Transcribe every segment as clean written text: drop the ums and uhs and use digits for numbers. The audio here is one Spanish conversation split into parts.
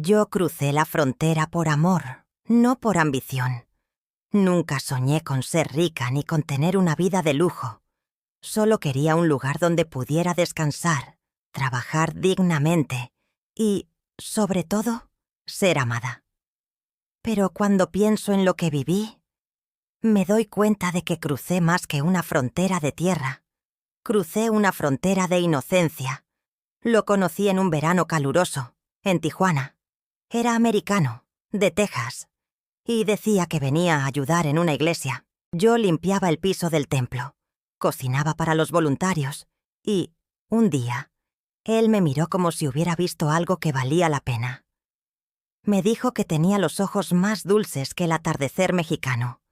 Yo crucé la frontera por amor, no por ambición. Nunca soñé con ser rica ni con tener una vida de lujo. Solo quería un lugar donde pudiera descansar, trabajar dignamente y, sobre todo, ser amada. Pero cuando pienso en lo que viví, me doy cuenta de que crucé más que una frontera de tierra. Crucé una frontera de inocencia. Lo conocí en un verano caluroso, en Tijuana. Era americano, de Texas, y decía que venía a ayudar en una iglesia. Yo limpiaba el piso del templo, cocinaba para los voluntarios, y, un día, él me miró como si hubiera visto algo que valía la pena. Me dijo que tenía los ojos más dulces que el atardecer mexicano,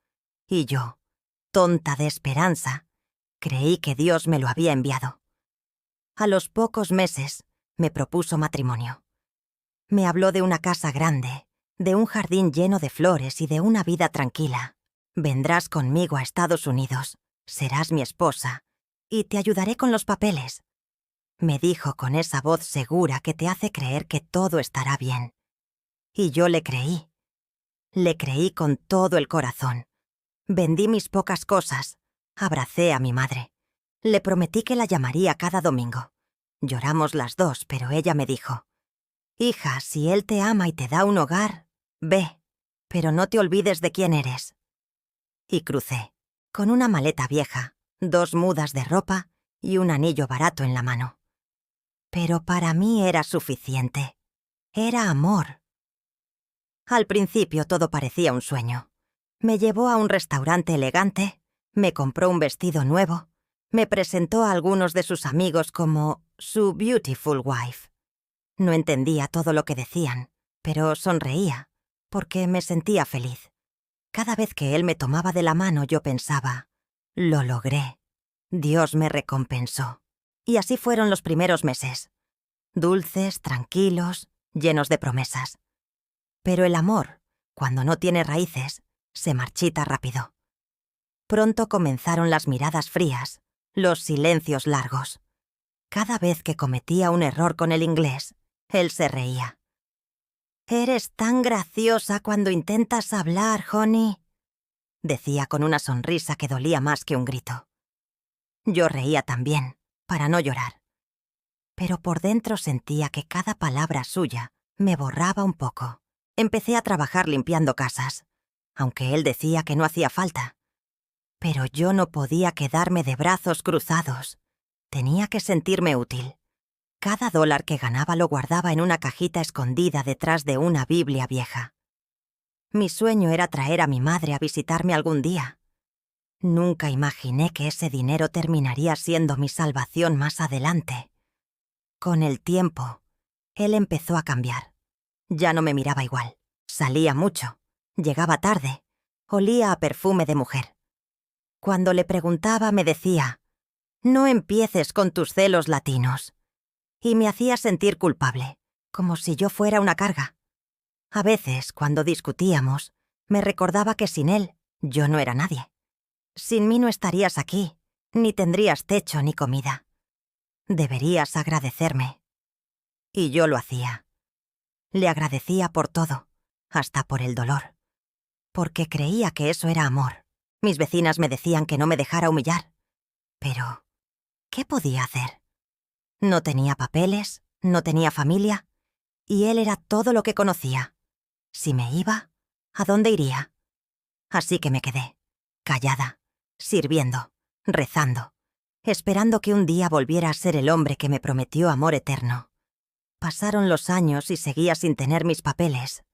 y yo, tonta de esperanza, creí que Dios me lo había enviado. A los pocos meses, me propuso matrimonio. Me habló de una casa grande, de un jardín lleno de flores y de una vida tranquila. Vendrás conmigo a Estados Unidos, serás mi esposa, y te ayudaré con los papeles. Me dijo con esa voz segura que te hace creer que todo estará bien. Y yo le creí. Le creí con todo el corazón. Vendí mis pocas cosas, abracé a mi madre. Le prometí que la llamaría cada domingo. Lloramos las dos, pero ella me dijo: «Hija, si él te ama y te da un hogar, ve, pero no te olvides de quién eres». Y crucé, con una maleta vieja, 2 mudas de ropa y un anillo barato en la mano. Pero para mí era suficiente. Era amor. Al principio todo parecía un sueño. Me llevó a un restaurante elegante, me compró un vestido nuevo, me presentó a algunos de sus amigos como su beautiful wife. No entendía todo lo que decían, pero sonreía, porque me sentía feliz. Cada vez que él me tomaba de la mano yo pensaba: lo logré. Dios me recompensó. Y así fueron los primeros meses. Dulces, tranquilos, llenos de promesas. Pero el amor, cuando no tiene raíces, se marchita rápido. Pronto comenzaron las miradas frías, los silencios largos. Cada vez que cometía un error con el inglés, él se reía. «Eres tan graciosa cuando intentas hablar, honey», decía con una sonrisa que dolía más que un grito. Yo reía también, para no llorar. Pero por dentro sentía que cada palabra suya me borraba un poco. Empecé a trabajar limpiando casas, aunque él decía que no hacía falta. Pero yo no podía quedarme de brazos cruzados. Tenía que sentirme útil. Cada dólar que ganaba lo guardaba en una cajita escondida detrás de una Biblia vieja. Mi sueño era traer a mi madre a visitarme algún día. Nunca imaginé que ese dinero terminaría siendo mi salvación más adelante. Con el tiempo, él empezó a cambiar. Ya no me miraba igual. Salía mucho. Llegaba tarde. Olía a perfume de mujer. Cuando le preguntaba me decía: «No empieces con tus celos latinos». Y me hacía sentir culpable, como si yo fuera una carga. A veces, cuando discutíamos, me recordaba que sin él yo no era nadie. Sin mí no estarías aquí, ni tendrías techo ni comida. Deberías agradecerme. Y yo lo hacía. Le agradecía por todo, hasta por el dolor. Porque creía que eso era amor. Mis vecinas me decían que no me dejara humillar. Pero, ¿qué podía hacer? No tenía papeles, no tenía familia, y él era todo lo que conocía. Si me iba, ¿a dónde iría? Así que me quedé, callada, sirviendo, rezando, esperando que un día volviera a ser el hombre que me prometió amor eterno. Pasaron los años y seguía sin tener mis papeles.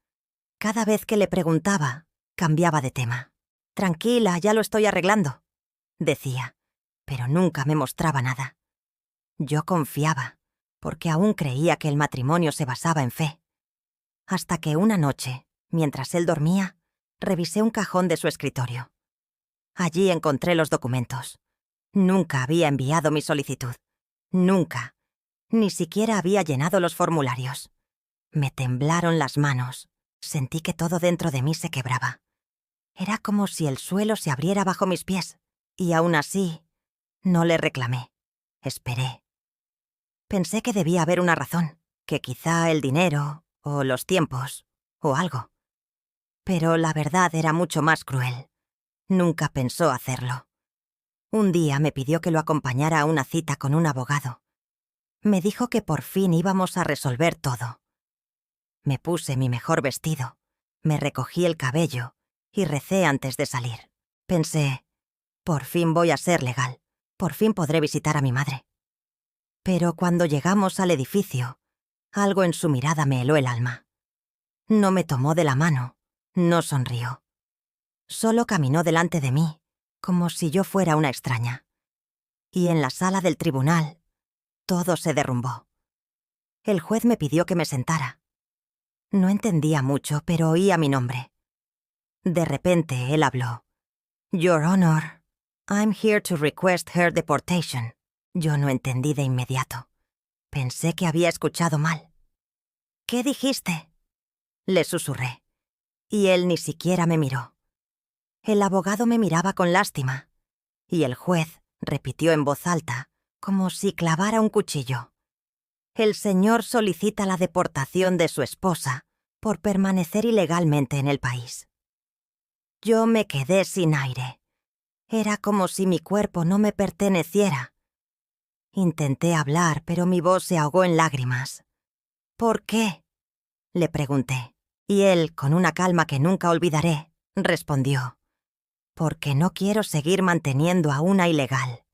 Cada vez que le preguntaba, cambiaba de tema. «Tranquila, ya lo estoy arreglando», decía, pero nunca me mostraba nada. Yo confiaba, porque aún creía que el matrimonio se basaba en fe. Hasta que una noche, mientras él dormía, revisé un cajón de su escritorio. Allí encontré los documentos. Nunca había enviado mi solicitud. Nunca. Ni siquiera había llenado los formularios. Me temblaron las manos. Sentí que todo dentro de mí se quebraba. Era como si el suelo se abriera bajo mis pies. Y aún así, no le reclamé. Esperé. Pensé que debía haber una razón, que quizá el dinero o los tiempos, o algo. Pero la verdad era mucho más cruel. Nunca pensó hacerlo. Un día me pidió que lo acompañara a una cita con un abogado. Me dijo que por fin íbamos a resolver todo. Me puse mi mejor vestido, me recogí el cabello y recé antes de salir. Pensé, por fin voy a ser legal, por fin podré visitar a mi madre. Pero cuando llegamos al edificio, algo en su mirada me heló el alma. No me tomó de la mano, no sonrió. Solo caminó delante de mí, como si yo fuera una extraña. Y en la sala del tribunal, todo se derrumbó. El juez me pidió que me sentara. No entendía mucho, pero oía mi nombre. De repente, él habló. Your Honor, I'm here to request her deportation. Yo no entendí de inmediato. Pensé que había escuchado mal. ¿Qué dijiste? Le susurré. Y él ni siquiera me miró. El abogado me miraba con lástima. Y el juez repitió en voz alta, como si clavara un cuchillo. El señor solicita la deportación de su esposa por permanecer ilegalmente en el país. Yo me quedé sin aire. Era como si mi cuerpo no me perteneciera. Intenté hablar, pero mi voz se ahogó en lágrimas. ¿Por qué?, le pregunté, y él, con una calma que nunca olvidaré, respondió. Porque no quiero seguir manteniendo a una ilegal.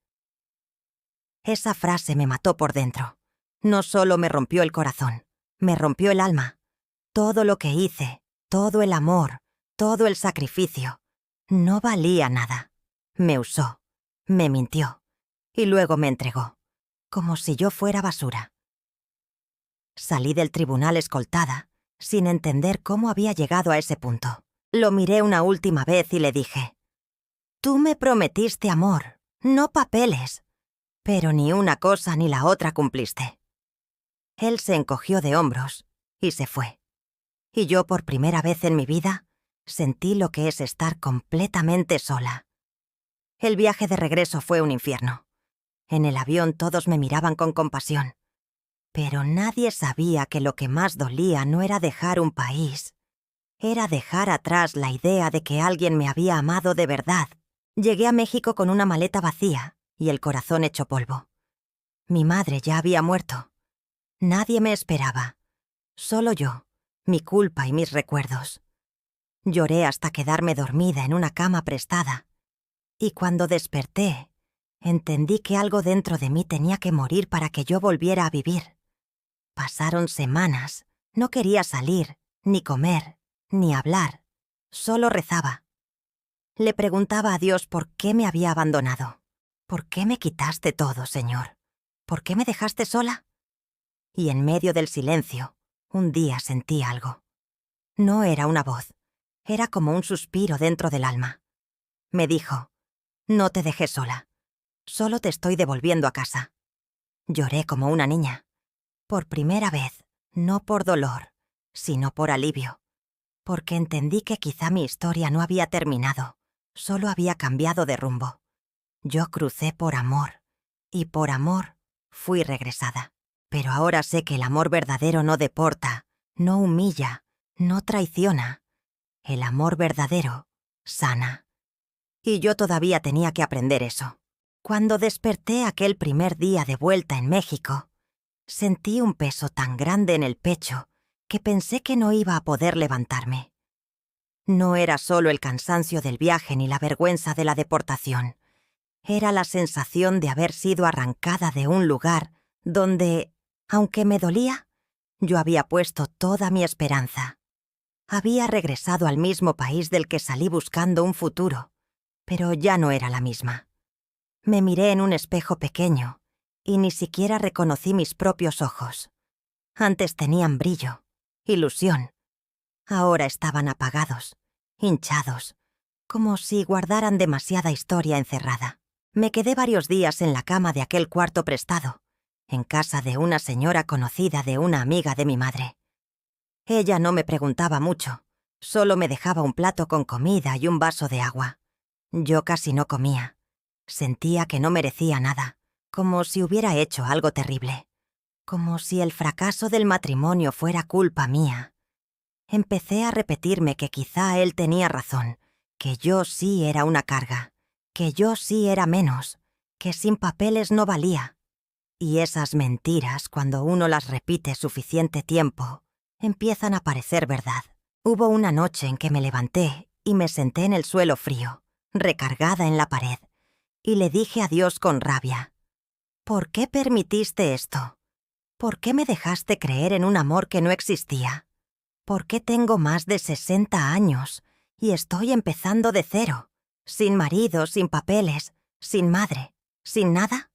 Esa frase me mató por dentro. No solo me rompió el corazón, me rompió el alma. Todo lo que hice, todo el amor, todo el sacrificio, no valía nada. Me usó, me mintió, y luego me entregó, como si yo fuera basura. Salí del tribunal escoltada, sin entender cómo había llegado a ese punto. Lo miré una última vez y le dije, «Tú me prometiste amor, no papeles, pero ni una cosa ni la otra cumpliste». Él se encogió de hombros y se fue. Y yo, por primera vez en mi vida, sentí lo que es estar completamente sola. El viaje de regreso fue un infierno. En el avión todos me miraban con compasión. Pero nadie sabía que lo que más dolía no era dejar un país. Era dejar atrás la idea de que alguien me había amado de verdad. Llegué a México con una maleta vacía y el corazón hecho polvo. Mi madre ya había muerto. Nadie me esperaba. Solo yo, mi culpa y mis recuerdos. Lloré hasta quedarme dormida en una cama prestada. Y cuando desperté, entendí que algo dentro de mí tenía que morir para que yo volviera a vivir. Pasaron semanas. No quería salir, ni comer, ni hablar. Solo rezaba. Le preguntaba a Dios por qué me había abandonado. ¿Por qué me quitaste todo, Señor? ¿Por qué me dejaste sola? Y en medio del silencio, un día sentí algo. No era una voz, era como un suspiro dentro del alma. Me dijo, «No te dejé sola, solo te estoy devolviendo a casa». Lloré como una niña. Por primera vez, no por dolor, sino por alivio. Porque entendí que quizá mi historia no había terminado, solo había cambiado de rumbo. Yo crucé por amor, y por amor fui regresada. Pero ahora sé que el amor verdadero no deporta, no humilla, no traiciona. El amor verdadero sana. Y yo todavía tenía que aprender eso. Cuando desperté aquel primer día de vuelta en México, sentí un peso tan grande en el pecho que pensé que no iba a poder levantarme. No era solo el cansancio del viaje ni la vergüenza de la deportación. Era la sensación de haber sido arrancada de un lugar donde, aunque me dolía, yo había puesto toda mi esperanza. Había regresado al mismo país del que salí buscando un futuro, pero ya no era la misma. Me miré en un espejo pequeño y ni siquiera reconocí mis propios ojos. Antes tenían brillo, ilusión. Ahora estaban apagados, hinchados, como si guardaran demasiada historia encerrada. Me quedé varios días en la cama de aquel cuarto prestado, en casa de una señora conocida de una amiga de mi madre. Ella no me preguntaba mucho, solo me dejaba un plato con comida y un vaso de agua. Yo casi no comía. Sentía que no merecía nada, como si hubiera hecho algo terrible. como si el fracaso del matrimonio fuera culpa mía. Empecé a repetirme que quizá él tenía razón, que yo sí era una carga, que yo sí era menos, que sin papeles no valía. Y esas mentiras, cuando uno las repite suficiente tiempo, empiezan a parecer verdad. Hubo una noche en que me levanté y me senté en el suelo frío, recargada en la pared, y le dije a Dios con rabia: ¿por qué permitiste esto? ¿Por qué me dejaste creer en un amor que no existía? ¿Por qué tengo más de 60 años y estoy empezando de cero, sin marido, sin papeles, sin madre, sin nada?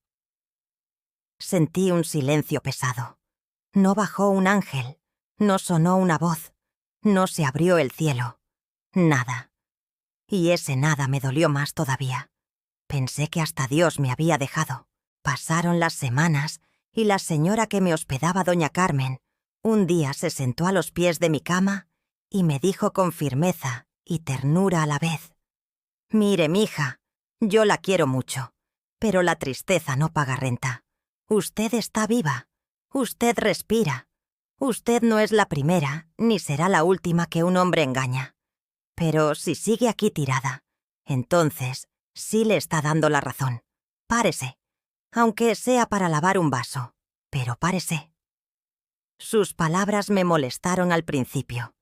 Sentí un silencio pesado. No bajó un ángel, no sonó una voz, no se abrió el cielo. Nada. Y ese nada me dolió más todavía. Pensé que hasta Dios me había dejado. Pasaron las semanas y la señora que me hospedaba, doña Carmen, un día se sentó a los pies de mi cama y me dijo con firmeza y ternura a la vez: «Mire, mija, yo la quiero mucho, pero la tristeza no paga renta. Usted está viva, usted respira, usted no es la primera ni será la última que un hombre engaña. Pero si sigue aquí tirada, entonces sí le está dando la razón. Párese, aunque sea para lavar un vaso, pero párese». Sus palabras me molestaron al principio.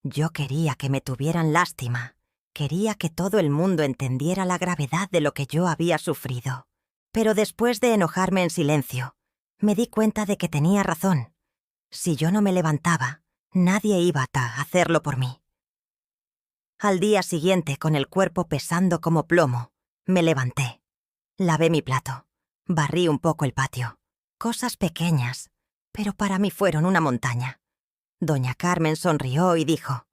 Yo quería que me tuvieran lástima. Quería que todo el mundo entendiera la gravedad de lo que yo había sufrido. Pero después de enojarme en silencio, me di cuenta de que tenía razón. Si yo no me levantaba, nadie iba a hacerlo por mí. Al día siguiente, con el cuerpo pesando como plomo, me levanté. Lavé mi plato. Barrí un poco el patio. Cosas pequeñas, pero para mí fueron una montaña. Doña Carmen sonrió y dijo: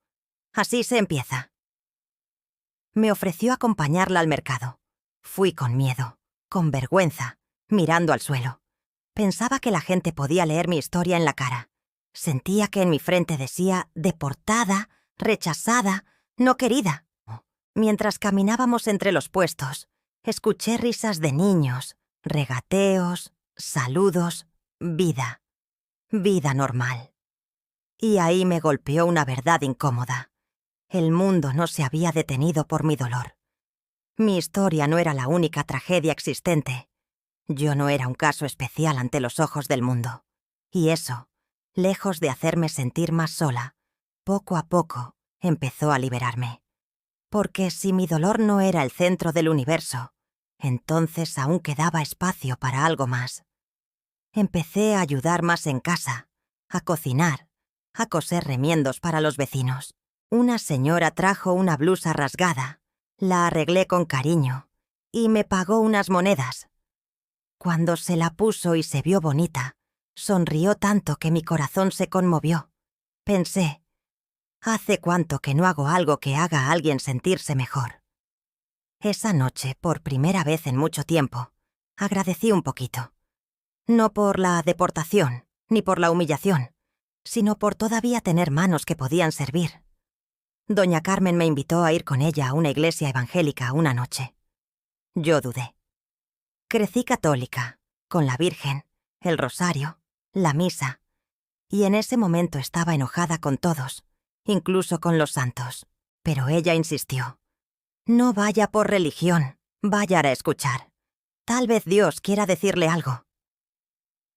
«Así se empieza». Me ofreció acompañarla al mercado. Fui con miedo, con vergüenza, mirando al suelo. Pensaba que la gente podía leer mi historia en la cara. Sentía que en mi frente decía deportada, rechazada, no querida. Mientras caminábamos entre los puestos, escuché risas de niños, regateos, saludos, vida. Vida normal. Y ahí me golpeó una verdad incómoda. El mundo no se había detenido por mi dolor. Mi historia no era la única tragedia existente. Yo no era un caso especial ante los ojos del mundo. Y eso, lejos de hacerme sentir más sola, poco a poco empezó a liberarme. Porque si mi dolor no era el centro del universo, entonces aún quedaba espacio para algo más. Empecé a ayudar más en casa, a cocinar, a coser remiendos para los vecinos. Una señora trajo una blusa rasgada, la arreglé con cariño y me pagó unas monedas. Cuando se la puso y se vio bonita, sonrió tanto que mi corazón se conmovió. Pensé: ¿hace cuánto que no hago algo que haga a alguien sentirse mejor? Esa noche, por primera vez en mucho tiempo, agradecí un poquito. No por la deportación, ni por la humillación, sino por todavía tener manos que podían servir. Doña Carmen me invitó a ir con ella a una iglesia evangélica una noche. Yo dudé. Crecí católica, con la Virgen, el rosario, la misa, y en ese momento estaba enojada con todos, incluso con los santos. Pero ella insistió: «No vaya por religión, vaya a escuchar. Tal vez Dios quiera decirle algo».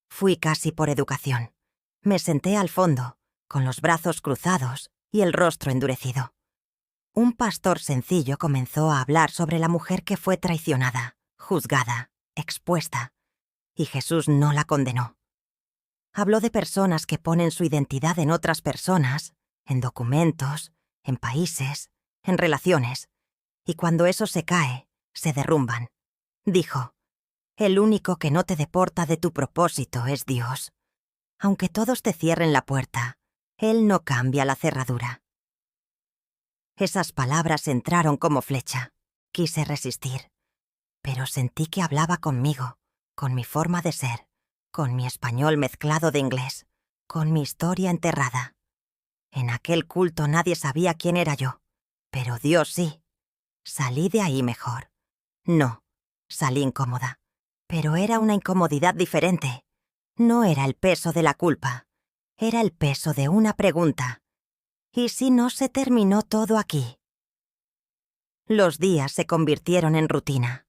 Fui casi por educación. Me senté al fondo, con los brazos cruzados y el rostro endurecido. Un pastor sencillo comenzó a hablar sobre la mujer que fue traicionada, juzgada, expuesta, y Jesús no la condenó. Habló de personas que ponen su identidad en otras personas, en documentos, en países, en relaciones, y cuando eso se cae, se derrumban. Dijo: «El único que no te deporta de tu propósito es Dios. Aunque todos te cierren la puerta, Él no cambia la cerradura». Esas palabras entraron como flecha. Quise resistir, pero sentí que hablaba conmigo, con mi forma de ser, con mi español mezclado de inglés, con mi historia enterrada. En aquel culto nadie sabía quién era yo, pero Dios sí. Salí de ahí mejor. No, salí incómoda, pero era una incomodidad diferente. No era el peso de la culpa, era el peso de una pregunta. ¿Y si no se terminó todo aquí? Los días se convirtieron en rutina.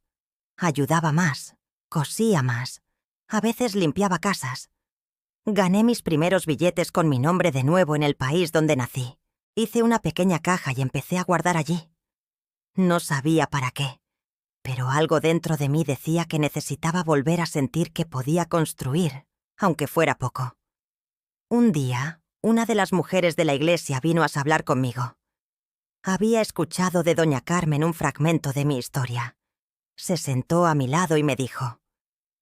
Ayudaba más, cosía más, a veces limpiaba casas. Gané mis primeros billetes con mi nombre de nuevo en el país donde nací. Hice una pequeña caja y empecé a guardar allí. No sabía para qué, pero algo dentro de mí decía que necesitaba volver a sentir que podía construir, aunque fuera poco. Un día, una de las mujeres de la iglesia vino a hablar conmigo. Había escuchado de doña Carmen un fragmento de mi historia. Se sentó a mi lado y me dijo: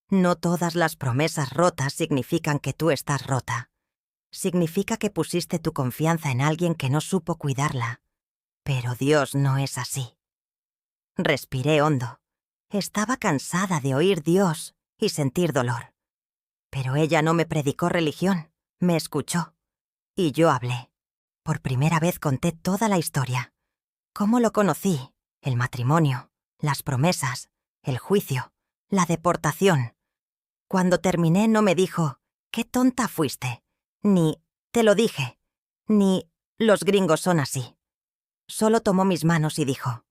«No todas las promesas rotas significan que tú estás rota. Significa que pusiste tu confianza en alguien que no supo cuidarla. Pero Dios no es así». Respiré hondo. Estaba cansada de oír Dios y sentir dolor. Pero ella no me predicó religión, me escuchó. Y yo hablé. Por primera vez conté toda la historia. Cómo lo conocí, el matrimonio, las promesas, el juicio, la deportación. Cuando terminé no me dijo: «¡Qué tonta fuiste!», ni «Te lo dije», ni «Los gringos son así». Solo tomó mis manos y dijo: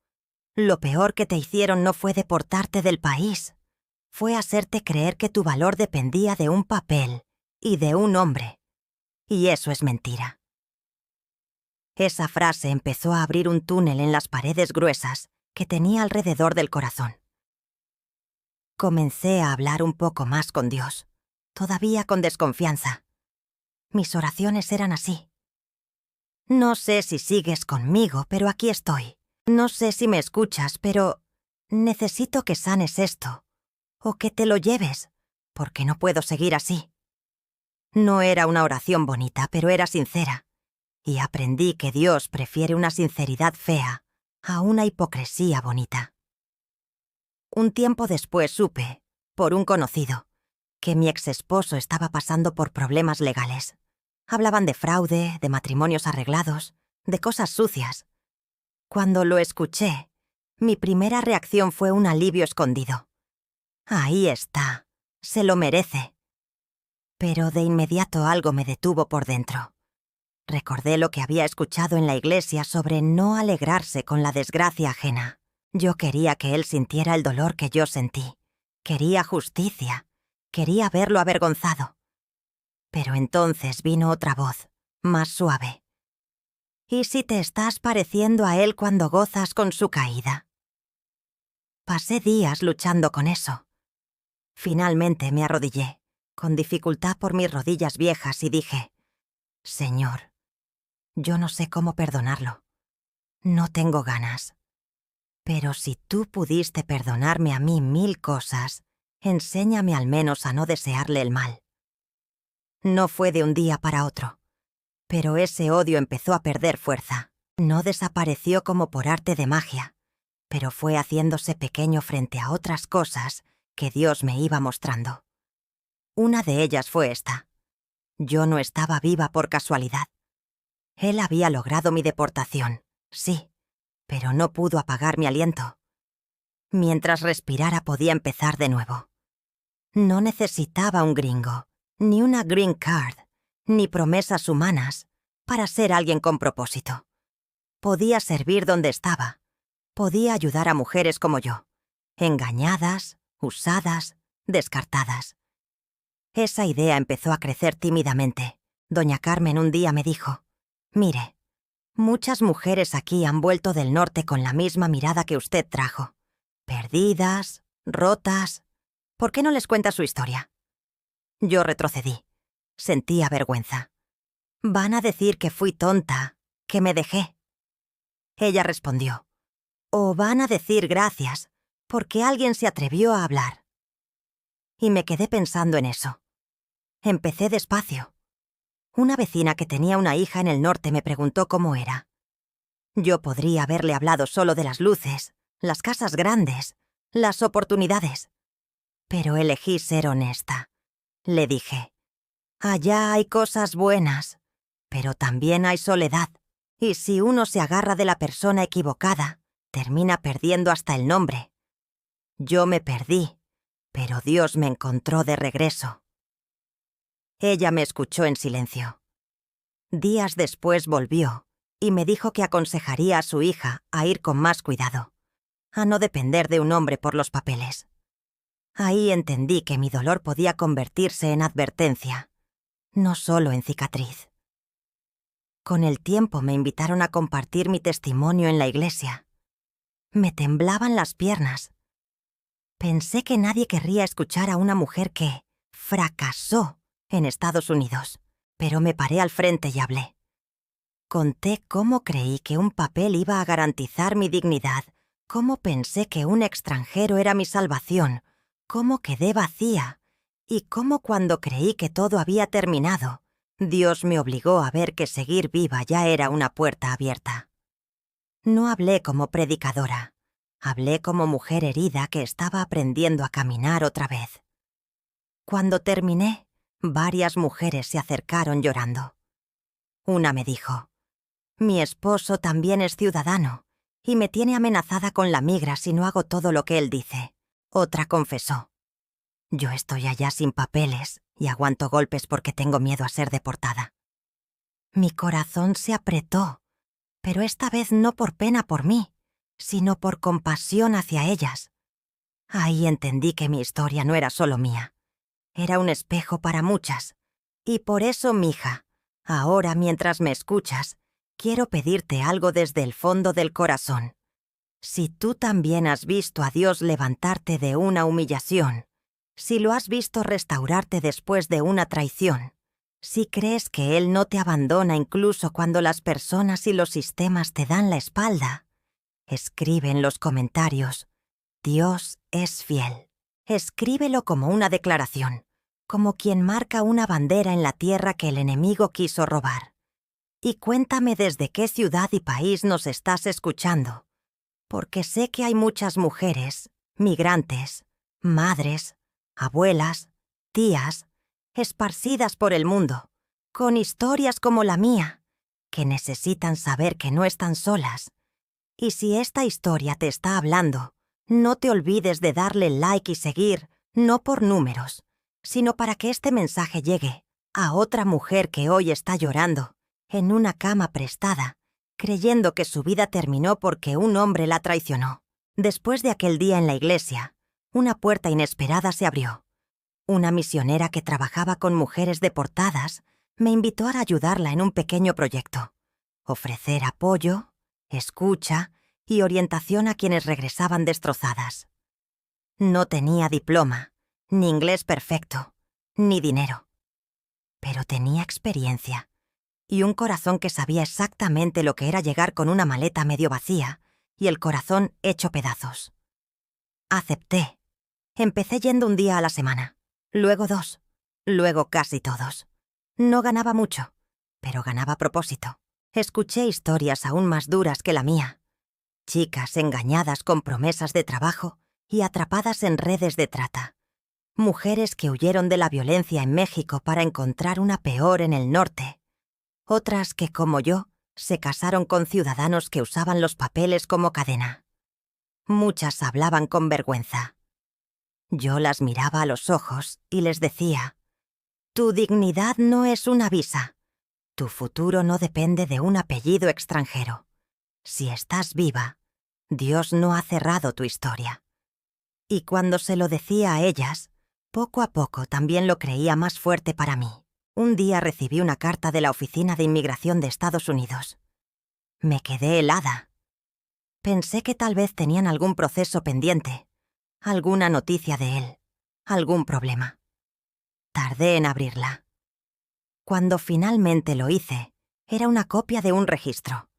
«Lo peor que te hicieron no fue deportarte del país. Fue hacerte creer que tu valor dependía de un papel y de un hombre. Y eso es mentira». Esa frase empezó a abrir un túnel en las paredes gruesas que tenía alrededor del corazón. Comencé a hablar un poco más con Dios, todavía con desconfianza. Mis oraciones eran así: «No sé si sigues conmigo, pero aquí estoy. No sé si me escuchas, pero necesito que sanes esto, o que te lo lleves, porque no puedo seguir así». No era una oración bonita, pero era sincera, y aprendí que Dios prefiere una sinceridad fea a una hipocresía bonita. Un tiempo después supe, por un conocido, que mi exesposo estaba pasando por problemas legales. Hablaban de fraude, de matrimonios arreglados, de cosas sucias. Cuando lo escuché, mi primera reacción fue un alivio escondido. Ahí está, se lo merece. Pero de inmediato algo me detuvo por dentro. Recordé lo que había escuchado en la iglesia sobre no alegrarse con la desgracia ajena. Yo quería que él sintiera el dolor que yo sentí. Quería justicia. Quería verlo avergonzado. Pero entonces vino otra voz, más suave. «¿Y si te estás pareciendo a él cuando gozas con su caída?». Pasé días luchando con eso. Finalmente me arrodillé, con dificultad por mis rodillas viejas, y dije: «Señor, yo no sé cómo perdonarlo. No tengo ganas. Pero si tú pudiste perdonarme a mí 1000 cosas, enséñame al menos a no desearle el mal». No fue de un día para otro, pero ese odio empezó a perder fuerza. No desapareció como por arte de magia, pero fue haciéndose pequeño frente a otras cosas que Dios me iba mostrando. Una de ellas fue esta: yo no estaba viva por casualidad. Él había logrado mi deportación, sí, pero no pudo apagar mi aliento. Mientras respirara podía empezar de nuevo. No necesitaba un gringo, ni una green card, ni promesas humanas para ser alguien con propósito. Podía servir donde estaba. Podía ayudar a mujeres como yo, engañadas, usadas, descartadas. Esa idea empezó a crecer tímidamente. Doña Carmen un día me dijo: «Mire, muchas mujeres aquí han vuelto del norte con la misma mirada que usted trajo. Perdidas, rotas. ¿Por qué no les cuenta su historia?». Yo retrocedí. Sentía vergüenza. «Van a decir que fui tonta, que me dejé». Ella respondió: «O van a decir gracias, porque alguien se atrevió a hablar». Y me quedé pensando en eso. Empecé despacio. Una vecina que tenía una hija en el norte me preguntó cómo era. Yo podría haberle hablado solo de las luces, las casas grandes, las oportunidades. Pero elegí ser honesta. Le dije: «Allá hay cosas buenas, pero también hay soledad, y si uno se agarra de la persona equivocada, termina perdiendo hasta el nombre. Yo me perdí, pero Dios me encontró de regreso». Ella me escuchó en silencio. Días después volvió y me dijo que aconsejaría a su hija a ir con más cuidado, a no depender de un hombre por los papeles. Ahí entendí que mi dolor podía convertirse en advertencia, no solo en cicatriz. Con el tiempo me invitaron a compartir mi testimonio en la iglesia. Me temblaban las piernas. Pensé que nadie querría escuchar a una mujer que fracasó en Estados Unidos, pero me paré al frente y hablé. Conté cómo creí que un papel iba a garantizar mi dignidad, cómo pensé que un extranjero era mi salvación, cómo quedé vacía y cómo cuando creí que todo había terminado, Dios me obligó a ver que seguir viva ya era una puerta abierta. No hablé como predicadora, hablé como mujer herida que estaba aprendiendo a caminar otra vez. Cuando terminé, varias mujeres se acercaron llorando. Una me dijo: «Mi esposo también es ciudadano y me tiene amenazada con la migra si no hago todo lo que él dice». Otra confesó: «Yo estoy allá sin papeles y aguanto golpes porque tengo miedo a ser deportada». Mi corazón se apretó, pero esta vez no por pena por mí, sino por compasión hacia ellas. Ahí entendí que mi historia no era solo mía, era un espejo para muchas. Y por eso, mija, ahora mientras me escuchas, quiero pedirte algo desde el fondo del corazón. Si tú también has visto a Dios levantarte de una humillación, si lo has visto restaurarte después de una traición, si crees que Él no te abandona incluso cuando las personas y los sistemas te dan la espalda, escribe en los comentarios: «Dios es fiel». Escríbelo como una declaración, como quien marca una bandera en la tierra que el enemigo quiso robar. Y cuéntame desde qué ciudad y país nos estás escuchando, porque sé que hay muchas mujeres, migrantes, madres, abuelas, tías, esparcidas por el mundo, con historias como la mía, que necesitan saber que no están solas. Y si esta historia te está hablando, no te olvides de darle like y seguir, no por números, sino para que este mensaje llegue a otra mujer que hoy está llorando en una cama prestada, creyendo que su vida terminó porque un hombre la traicionó. Después de aquel día en la iglesia, una puerta inesperada se abrió. Una misionera que trabajaba con mujeres deportadas me invitó a ayudarla en un pequeño proyecto: ofrecer apoyo, escucha y orientación a quienes regresaban destrozadas. No tenía diploma, ni inglés perfecto, ni dinero. Pero tenía experiencia y un corazón que sabía exactamente lo que era llegar con una maleta medio vacía y el corazón hecho pedazos. Acepté. Empecé yendo un día a la semana, luego 2, luego casi todos. No ganaba mucho, pero ganaba propósito. Escuché historias aún más duras que la mía. Chicas engañadas con promesas de trabajo y atrapadas en redes de trata. Mujeres que huyeron de la violencia en México para encontrar una peor en el norte. Otras que, como yo, se casaron con ciudadanos que usaban los papeles como cadena. Muchas hablaban con vergüenza. Yo las miraba a los ojos y les decía: «Tu dignidad no es una visa. Tu futuro no depende de un apellido extranjero. Si estás viva, Dios no ha cerrado tu historia». Y cuando se lo decía a ellas, poco a poco también lo creía más fuerte para mí. Un día recibí una carta de la Oficina de Inmigración de Estados Unidos. Me quedé helada. Pensé que tal vez tenían algún proceso pendiente, alguna noticia de él, algún problema. Tardé en abrirla. Cuando finalmente lo hice, era una copia de un registro.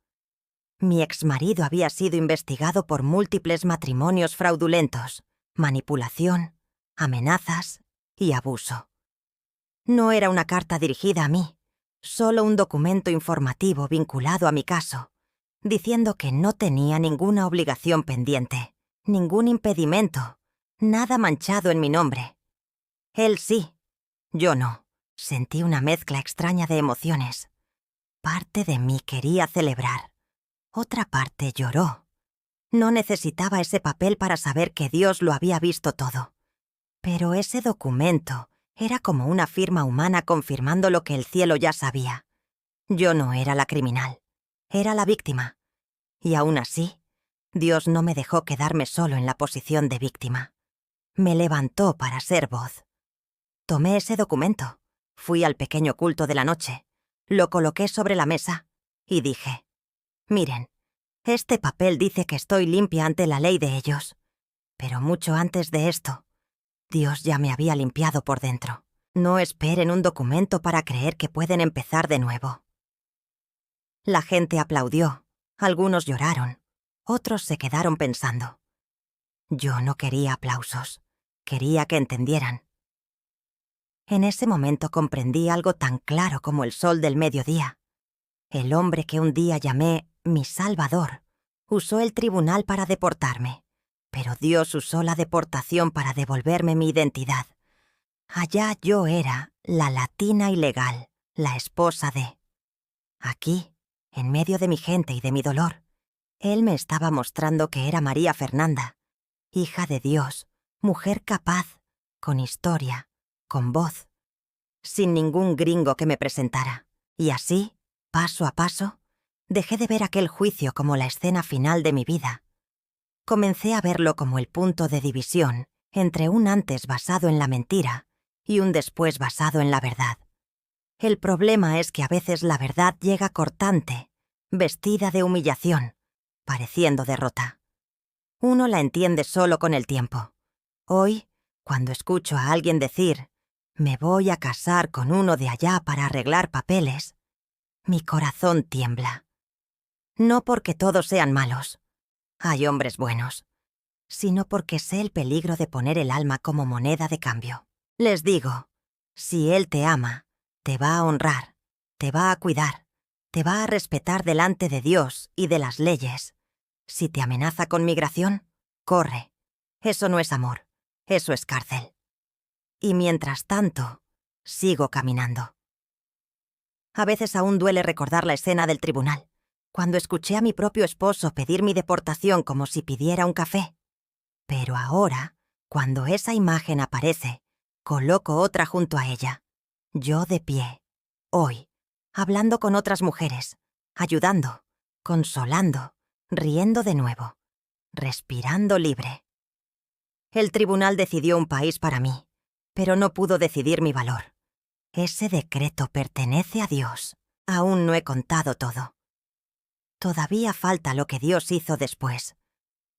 Mi exmarido había sido investigado por múltiples matrimonios fraudulentos, manipulación, amenazas y abuso. No era una carta dirigida a mí, solo un documento informativo vinculado a mi caso, diciendo que no tenía ninguna obligación pendiente, ningún impedimento, nada manchado en mi nombre. Él sí, yo no. Sentí una mezcla extraña de emociones. Parte de mí quería celebrar. Otra parte lloró. No necesitaba ese papel para saber que Dios lo había visto todo. Pero ese documento Era como una firma humana confirmando lo que el cielo ya sabía. Yo no era la criminal, era la víctima. Y aún así, Dios no me dejó quedarme solo en la posición de víctima. Me levantó para ser voz. Tomé ese documento, fui al pequeño culto de la noche, lo coloqué sobre la mesa y dije: miren, este papel dice que estoy limpia ante la ley de ellos. Pero mucho antes de esto, Dios ya me había limpiado por dentro. No esperen un documento para creer que pueden empezar de nuevo. La gente aplaudió, algunos lloraron, otros se quedaron pensando. Yo no quería aplausos, quería que entendieran. En ese momento comprendí algo tan claro como el sol del mediodía. El hombre que un día llamé mi Salvador usó el tribunal para deportarme, pero Dios usó la deportación para devolverme mi identidad. Allá yo era la latina ilegal, la esposa de. Aquí, en medio de mi gente y de mi dolor, Él me estaba mostrando que era María Fernanda, hija de Dios, mujer capaz, con historia, con voz, sin ningún gringo que me presentara. Y así, paso a paso, dejé de ver aquel juicio como la escena final de mi vida. Comencé a verlo como el punto de división entre un antes basado en la mentira y un después basado en la verdad. El problema es que a veces la verdad llega cortante, vestida de humillación, pareciendo derrota. Uno la entiende solo con el tiempo. Hoy, cuando escucho a alguien decir: me voy a casar con uno de allá para arreglar papeles, mi corazón tiembla. No porque todos sean malos, hay hombres buenos, sino porque sé el peligro de poner el alma como moneda de cambio. Les digo, si Él te ama, te va a honrar, te va a cuidar, te va a respetar delante de Dios y de las leyes. Si te amenaza con migración, corre. Eso no es amor, eso es cárcel. Y mientras tanto, sigo caminando. A veces aún duele recordar la escena del tribunal, cuando escuché a mi propio esposo pedir mi deportación como si pidiera un café. Pero ahora, cuando esa imagen aparece, coloco otra junto a ella. Yo de pie, hoy, hablando con otras mujeres, ayudando, consolando, riendo de nuevo, respirando libre. El tribunal decidió un país para mí, pero no pudo decidir mi valor. Ese decreto pertenece a Dios. Aún no he contado todo. Todavía falta lo que Dios hizo después.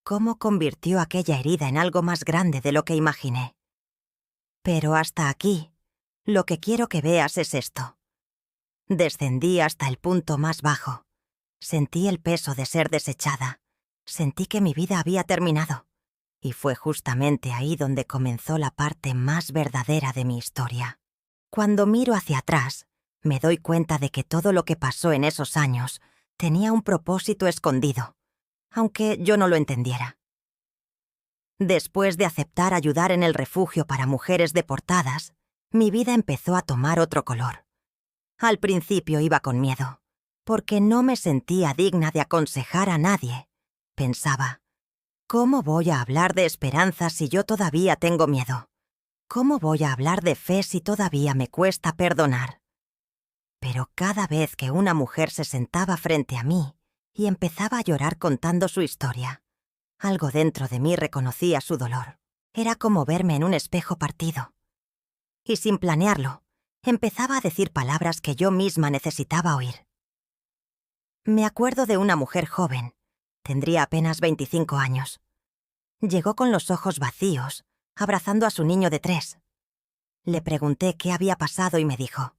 Cómo convirtió aquella herida en algo más grande de lo que imaginé. Pero hasta aquí, lo que quiero que veas es esto. Descendí hasta el punto más bajo. Sentí el peso de ser desechada. Sentí que mi vida había terminado. Y fue justamente ahí donde comenzó la parte más verdadera de mi historia. Cuando miro hacia atrás, me doy cuenta de que todo lo que pasó en esos años tenía un propósito escondido, aunque yo no lo entendiera. Después de aceptar ayudar en el refugio para mujeres deportadas, mi vida empezó a tomar otro color. Al principio iba con miedo, porque no me sentía digna de aconsejar a nadie. Pensaba, ¿cómo voy a hablar de esperanza si yo todavía tengo miedo? ¿Cómo voy a hablar de fe si todavía me cuesta perdonar? Pero cada vez que una mujer se sentaba frente a mí y empezaba a llorar contando su historia, algo dentro de mí reconocía su dolor. Era como verme en un espejo partido. Y sin planearlo, empezaba a decir palabras que yo misma necesitaba oír. Me acuerdo de una mujer joven. Tendría apenas 25 años. Llegó con los ojos vacíos, abrazando a su niño de 3. Le pregunté qué había pasado y me dijo: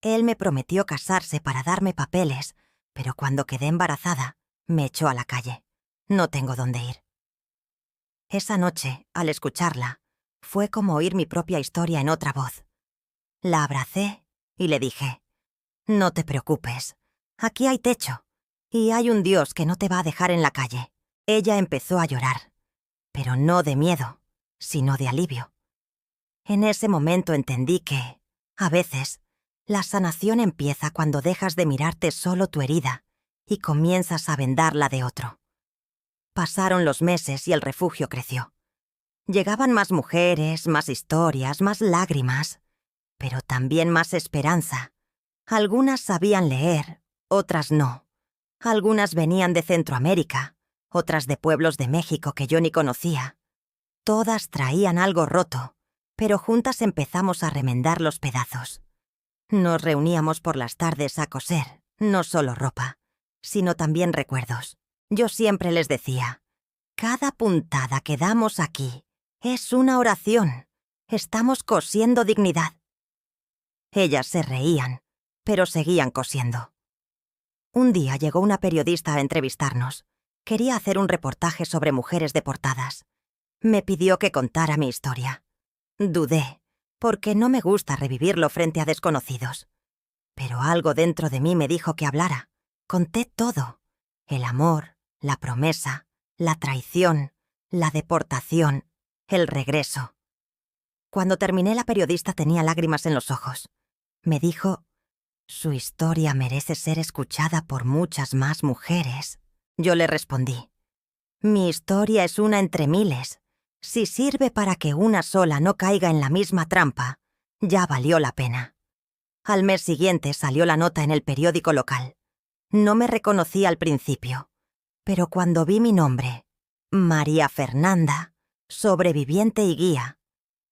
él me prometió casarse para darme papeles, pero cuando quedé embarazada, me echó a la calle. No tengo dónde ir. Esa noche, al escucharla, fue como oír mi propia historia en otra voz. La abracé y le dije: no te preocupes, aquí hay techo, y hay un Dios que no te va a dejar en la calle. Ella empezó a llorar, pero no de miedo, sino de alivio. En ese momento entendí que, a veces, la sanación empieza cuando dejas de mirarte solo tu herida y comienzas a vendar la de otro. Pasaron los meses y el refugio creció. Llegaban más mujeres, más historias, más lágrimas, pero también más esperanza. Algunas sabían leer, otras no. Algunas venían de Centroamérica, otras de pueblos de México que yo ni conocía. Todas traían algo roto, pero juntas empezamos a remendar los pedazos. Nos reuníamos por las tardes a coser, no solo ropa, sino también recuerdos. Yo siempre les decía, cada puntada que damos aquí es una oración. Estamos cosiendo dignidad. Ellas se reían, pero seguían cosiendo. Un día llegó una periodista a entrevistarnos. Quería hacer un reportaje sobre mujeres deportadas. Me pidió que contara mi historia. Dudé, porque no me gusta revivirlo frente a desconocidos. Pero algo dentro de mí me dijo que hablara. Conté todo. El amor, la promesa, la traición, la deportación, el regreso. Cuando terminé, la periodista tenía lágrimas en los ojos. Me dijo, «Su historia merece ser escuchada por muchas más mujeres». Yo le respondí, «Mi historia es una entre miles. Si sirve para que una sola no caiga en la misma trampa, ya valió la pena». Al mes siguiente salió la nota en el periódico local. No me reconocí al principio, pero cuando vi mi nombre, María Fernanda, sobreviviente y guía,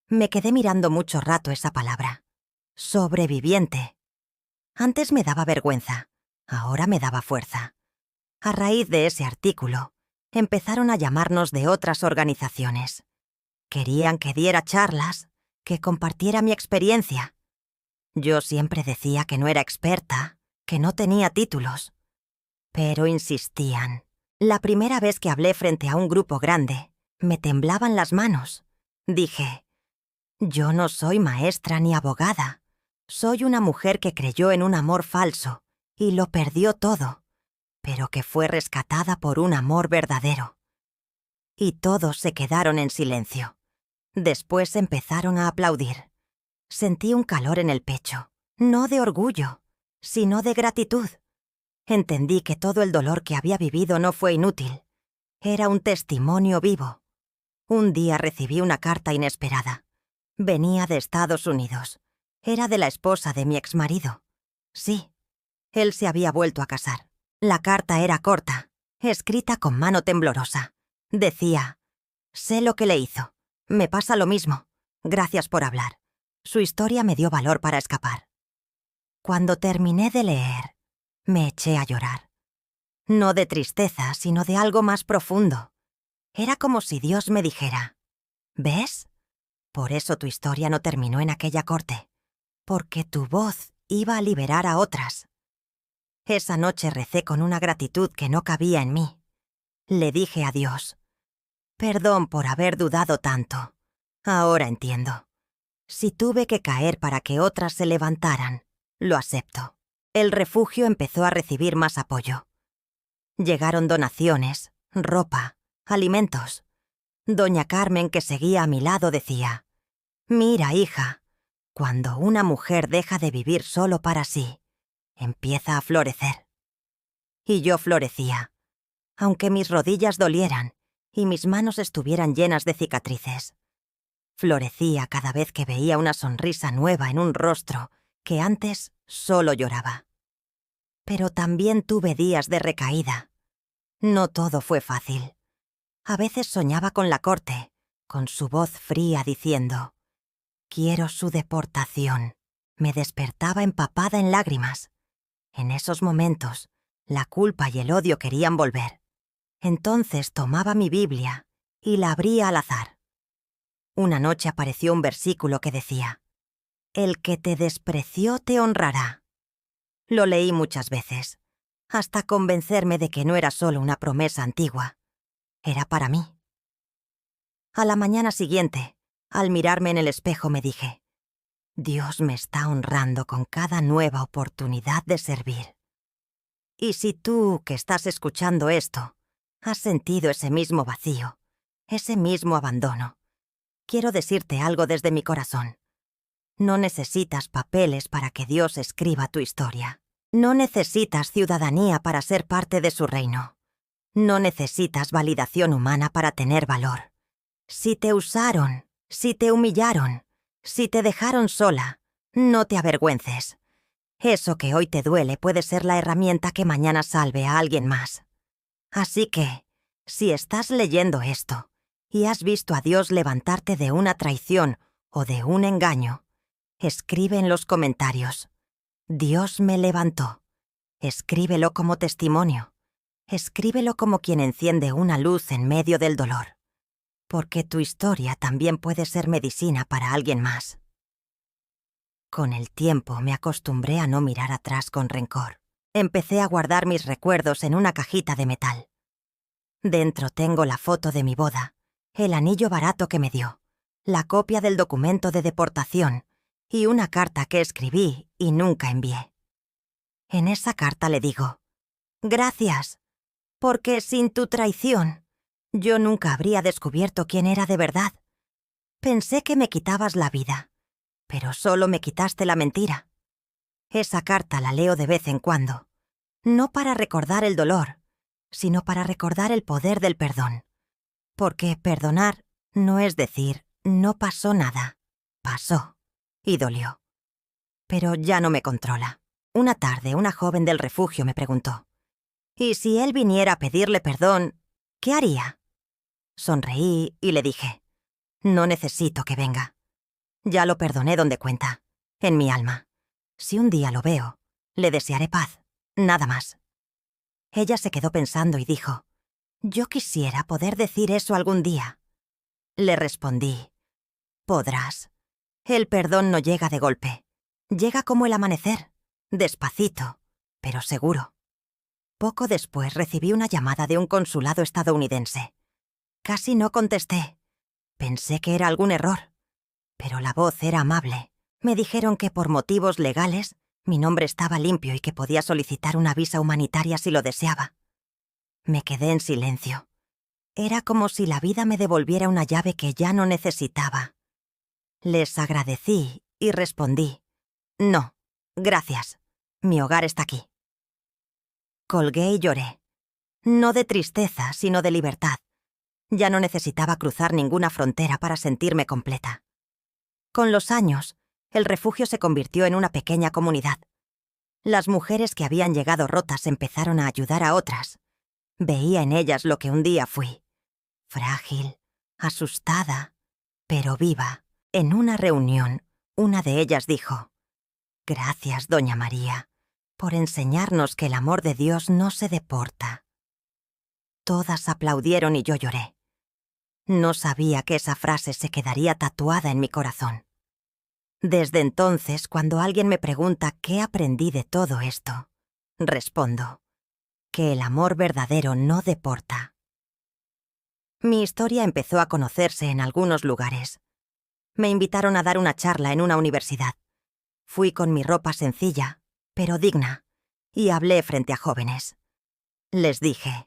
me quedé mirando mucho rato esa palabra. Sobreviviente. Antes me daba vergüenza, ahora me daba fuerza. A raíz de ese artículo, empezaron a llamarnos de otras organizaciones. Querían que diera charlas, que compartiera mi experiencia. Yo siempre decía que no era experta, que no tenía títulos. Pero insistían. La primera vez que hablé frente a un grupo grande, me temblaban las manos. Dije, yo no soy maestra ni abogada. Soy una mujer que creyó en un amor falso y lo perdió todo, pero que fue rescatada por un amor verdadero. Y todos se quedaron en silencio. Después empezaron a aplaudir. Sentí un calor en el pecho, no de orgullo, sino de gratitud. Entendí que todo el dolor que había vivido no fue inútil. Era un testimonio vivo. Un día recibí una carta inesperada. Venía de Estados Unidos. Era de la esposa de mi exmarido. Sí, él se había vuelto a casar. La carta era corta, escrita con mano temblorosa. Decía, sé lo que le hizo. Me pasa lo mismo. Gracias por hablar. Su historia me dio valor para escapar. Cuando terminé de leer, me eché a llorar. No de tristeza, sino de algo más profundo. Era como si Dios me dijera, ¿ves? Por eso tu historia no terminó en aquella corte, porque tu voz iba a liberar a otras. Esa noche recé con una gratitud que no cabía en mí. Le dije a Dios, perdón por haber dudado tanto. Ahora entiendo. Si tuve que caer para que otras se levantaran, lo acepto. El refugio empezó a recibir más apoyo. Llegaron donaciones, ropa, alimentos. Doña Carmen, que seguía a mi lado, decía, «Mira, hija, cuando una mujer deja de vivir solo para sí, empieza a florecer». Y yo florecía, aunque mis rodillas dolieran y mis manos estuvieran llenas de cicatrices. Florecía cada vez que veía una sonrisa nueva en un rostro que antes solo lloraba. Pero también tuve días de recaída. No todo fue fácil. A veces soñaba con la corte, con su voz fría diciendo, «Quiero su deportación». Me despertaba empapada en lágrimas. En esos momentos, la culpa y el odio querían volver. Entonces tomaba mi Biblia y la abría al azar. Una noche apareció un versículo que decía, «El que te despreció te honrará». Lo leí muchas veces, hasta convencerme de que no era solo una promesa antigua. Era para mí. A la mañana siguiente, al mirarme en el espejo, me dije, «Dios me está honrando con cada nueva oportunidad de servir». Y si tú, que estás escuchando esto, has sentido ese mismo vacío, ese mismo abandono, quiero decirte algo desde mi corazón. No necesitas papeles para que Dios escriba tu historia. No necesitas ciudadanía para ser parte de su reino. No necesitas validación humana para tener valor. Si te usaron, si te humillaron, si te dejaron sola, no te avergüences. Eso que hoy te duele puede ser la herramienta que mañana salve a alguien más. Así que, si estás leyendo esto y has visto a Dios levantarte de una traición o de un engaño, escribe en los comentarios: Dios me levantó. Escríbelo como testimonio. Escríbelo como quien enciende una luz en medio del dolor. Porque tu historia también puede ser medicina para alguien más. Con el tiempo me acostumbré a no mirar atrás con rencor. Empecé a guardar mis recuerdos en una cajita de metal. Dentro tengo la foto de mi boda, el anillo barato que me dio, la copia del documento de deportación y una carta que escribí y nunca envié. En esa carta le digo: gracias, porque sin tu traición, yo nunca habría descubierto quién era de verdad. Pensé que me quitabas la vida, pero solo me quitaste la mentira. Esa carta la leo de vez en cuando, no para recordar el dolor, sino para recordar el poder del perdón. Porque perdonar no es decir, no pasó nada. Pasó, y dolió. Pero ya no me controla. Una tarde, una joven del refugio me preguntó: ¿y si él viniera a pedirle perdón, qué haría? Sonreí y le dije: no necesito que venga. Ya lo perdoné donde cuenta, en mi alma. Si un día lo veo, le desearé paz, nada más. Ella se quedó pensando y dijo: yo quisiera poder decir eso algún día. Le respondí: podrás. El perdón no llega de golpe. Llega como el amanecer, despacito, pero seguro. Poco después recibí una llamada de un consulado estadounidense. Casi no contesté. Pensé que era algún error. Pero la voz era amable. Me dijeron que por motivos legales mi nombre estaba limpio y que podía solicitar una visa humanitaria si lo deseaba. Me quedé en silencio. Era como si la vida me devolviera una llave que ya no necesitaba. Les agradecí y respondí: no, gracias. Mi hogar está aquí. Colgué y lloré. No de tristeza, sino de libertad. Ya no necesitaba cruzar ninguna frontera para sentirme completa. Con los años, el refugio se convirtió en una pequeña comunidad. Las mujeres que habían llegado rotas empezaron a ayudar a otras. Veía en ellas lo que un día fui. Frágil, asustada, pero viva. En una reunión, una de ellas dijo: gracias, doña María, por enseñarnos que el amor de Dios no se deporta. Todas aplaudieron y yo lloré. No sabía que esa frase se quedaría tatuada en mi corazón. Desde entonces, cuando alguien me pregunta qué aprendí de todo esto, respondo: que el amor verdadero no deporta. Mi historia empezó a conocerse en algunos lugares. Me invitaron a dar una charla en una universidad. Fui con mi ropa sencilla, pero digna, y hablé frente a jóvenes. Les dije: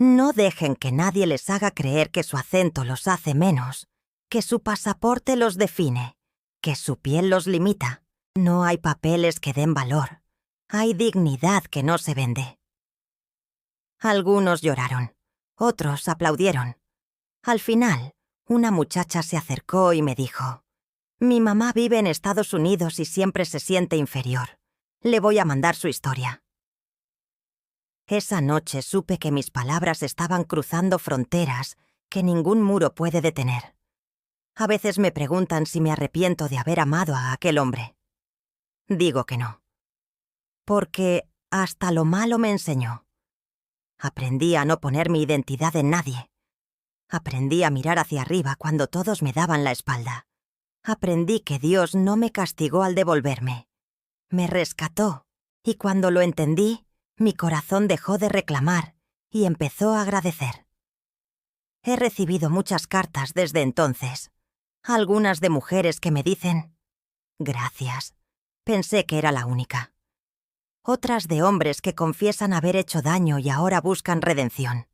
no dejen que nadie les haga creer que su acento los hace menos, que su pasaporte los define, que su piel los limita. No hay papeles que den valor. Hay dignidad que no se vende. Algunos lloraron, otros aplaudieron. Al final, una muchacha se acercó y me dijo: mi mamá vive en Estados Unidos y siempre se siente inferior. Le voy a mandar su historia. Esa noche supe que mis palabras estaban cruzando fronteras que ningún muro puede detener. A veces me preguntan si me arrepiento de haber amado a aquel hombre. Digo que no. Porque hasta lo malo me enseñó. Aprendí a no poner mi identidad en nadie. Aprendí a mirar hacia arriba cuando todos me daban la espalda. Aprendí que Dios no me castigó al devolverme. Me rescató, y cuando lo entendí, mi corazón dejó de reclamar y empezó a agradecer. He recibido muchas cartas desde entonces, algunas de mujeres que me dicen: gracias, pensé que era la única. Otras de hombres que confiesan haber hecho daño y ahora buscan redención.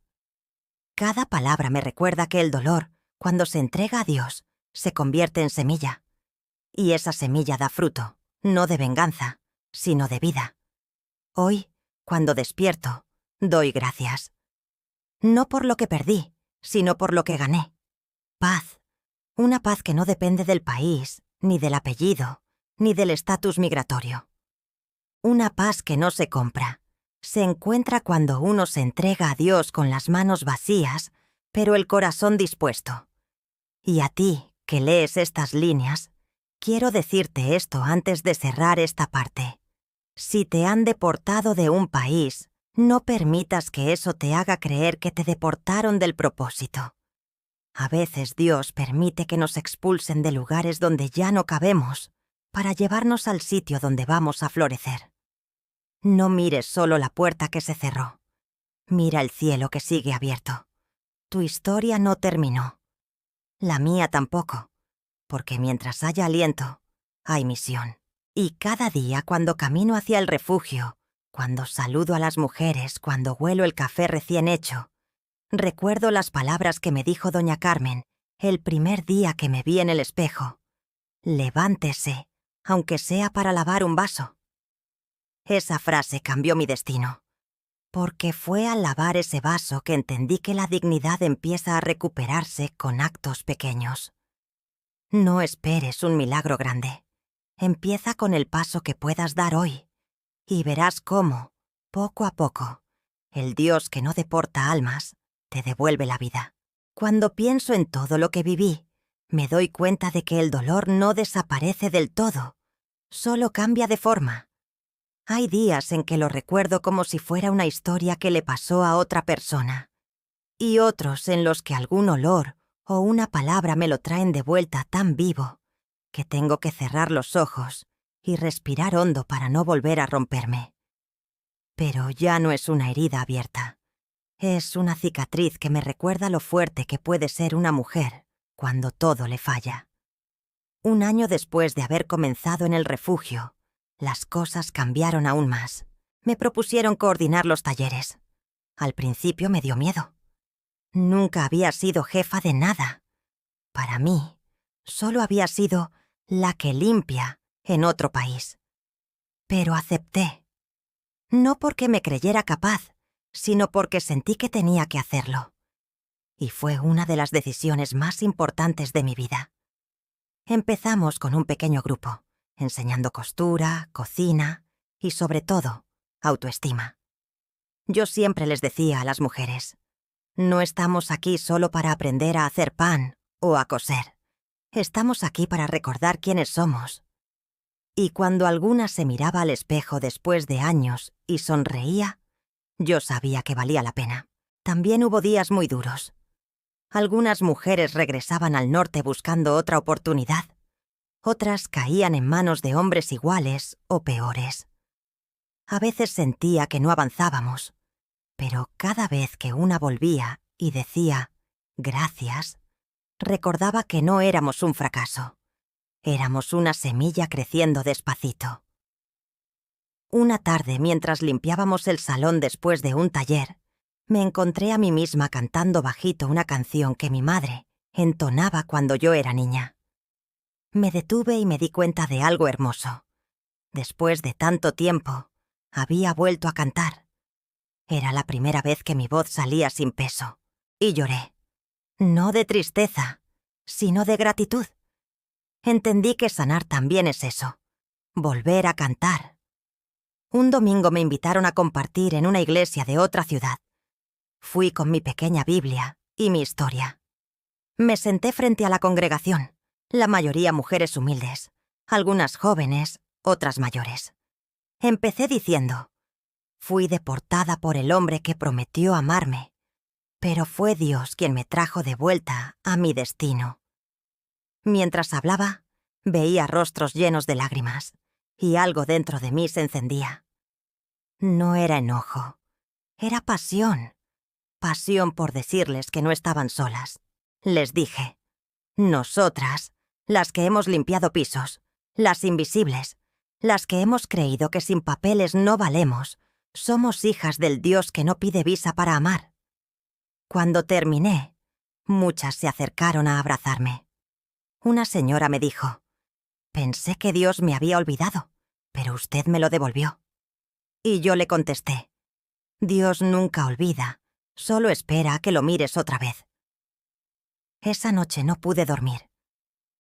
Cada palabra me recuerda que el dolor, cuando se entrega a Dios, se convierte en semilla. Y esa semilla da fruto, no de venganza, sino de vida. Hoy, cuando despierto, doy gracias. No por lo que perdí, sino por lo que gané. Paz. Una paz que no depende del país, ni del apellido, ni del estatus migratorio. Una paz que no se compra. Se encuentra cuando uno se entrega a Dios con las manos vacías, pero el corazón dispuesto. Y a ti, que lees estas líneas, quiero decirte esto antes de cerrar esta parte. Si te han deportado de un país, no permitas que eso te haga creer que te deportaron del propósito. A veces Dios permite que nos expulsen de lugares donde ya no cabemos, para llevarnos al sitio donde vamos a florecer. No mires solo la puerta que se cerró. Mira el cielo que sigue abierto. Tu historia no terminó. La mía tampoco, porque mientras haya aliento, hay misión. Y cada día cuando camino hacia el refugio, cuando saludo a las mujeres, cuando huelo el café recién hecho, recuerdo las palabras que me dijo doña Carmen el primer día que me vi en el espejo. Levántese, aunque sea para lavar un vaso. Esa frase cambió mi destino, porque fue al lavar ese vaso que entendí que la dignidad empieza a recuperarse con actos pequeños. No esperes un milagro grande. Empieza con el paso que puedas dar hoy, y verás cómo, poco a poco, el Dios que no deporta almas, te devuelve la vida. Cuando pienso en todo lo que viví, me doy cuenta de que el dolor no desaparece del todo, solo cambia de forma. Hay días en que lo recuerdo como si fuera una historia que le pasó a otra persona, y otros en los que algún olor o una palabra me lo traen de vuelta tan vivo que tengo que cerrar los ojos y respirar hondo para no volver a romperme. Pero ya no es una herida abierta. Es una cicatriz que me recuerda lo fuerte que puede ser una mujer cuando todo le falla. Un año después de haber comenzado en el refugio, las cosas cambiaron aún más. Me propusieron coordinar los talleres. Al principio me dio miedo. Nunca había sido jefa de nada. Para mí, solo había sido la que limpia en otro país. Pero acepté. No porque me creyera capaz, sino porque sentí que tenía que hacerlo. Y fue una de las decisiones más importantes de mi vida. Empezamos con un pequeño grupo, enseñando costura, cocina y, sobre todo, autoestima. Yo siempre les decía a las mujeres, no estamos aquí solo para aprender a hacer pan o a coser. Estamos aquí para recordar quiénes somos. Y cuando alguna se miraba al espejo después de años y sonreía, yo sabía que valía la pena. También hubo días muy duros. Algunas mujeres regresaban al norte buscando otra oportunidad. Otras caían en manos de hombres iguales o peores. A veces sentía que no avanzábamos, pero cada vez que una volvía y decía «gracias», recordaba que no éramos un fracaso. Éramos una semilla creciendo despacito. Una tarde, mientras limpiábamos el salón después de un taller, me encontré a mí misma cantando bajito una canción que mi madre entonaba cuando yo era niña. Me detuve y me di cuenta de algo hermoso. Después de tanto tiempo, había vuelto a cantar. Era la primera vez que mi voz salía sin peso, y lloré. No de tristeza, sino de gratitud. Entendí que sanar también es eso, volver a cantar. Un domingo me invitaron a compartir en una iglesia de otra ciudad. Fui con mi pequeña Biblia y mi historia. Me senté frente a la congregación, la mayoría mujeres humildes, algunas jóvenes, otras mayores. Empecé diciendo, fui deportada por el hombre que prometió amarme, pero fue Dios quien me trajo de vuelta a mi destino. Mientras hablaba, veía rostros llenos de lágrimas, y algo dentro de mí se encendía. No era enojo, era pasión. Pasión por decirles que no estaban solas. Les dije, nosotras, las que hemos limpiado pisos, las invisibles, las que hemos creído que sin papeles no valemos, somos hijas del Dios que no pide visa para amar. Cuando terminé, muchas se acercaron a abrazarme. Una señora me dijo, pensé que Dios me había olvidado, pero usted me lo devolvió. Y yo le contesté, Dios nunca olvida, solo espera a que lo mires otra vez. Esa noche no pude dormir.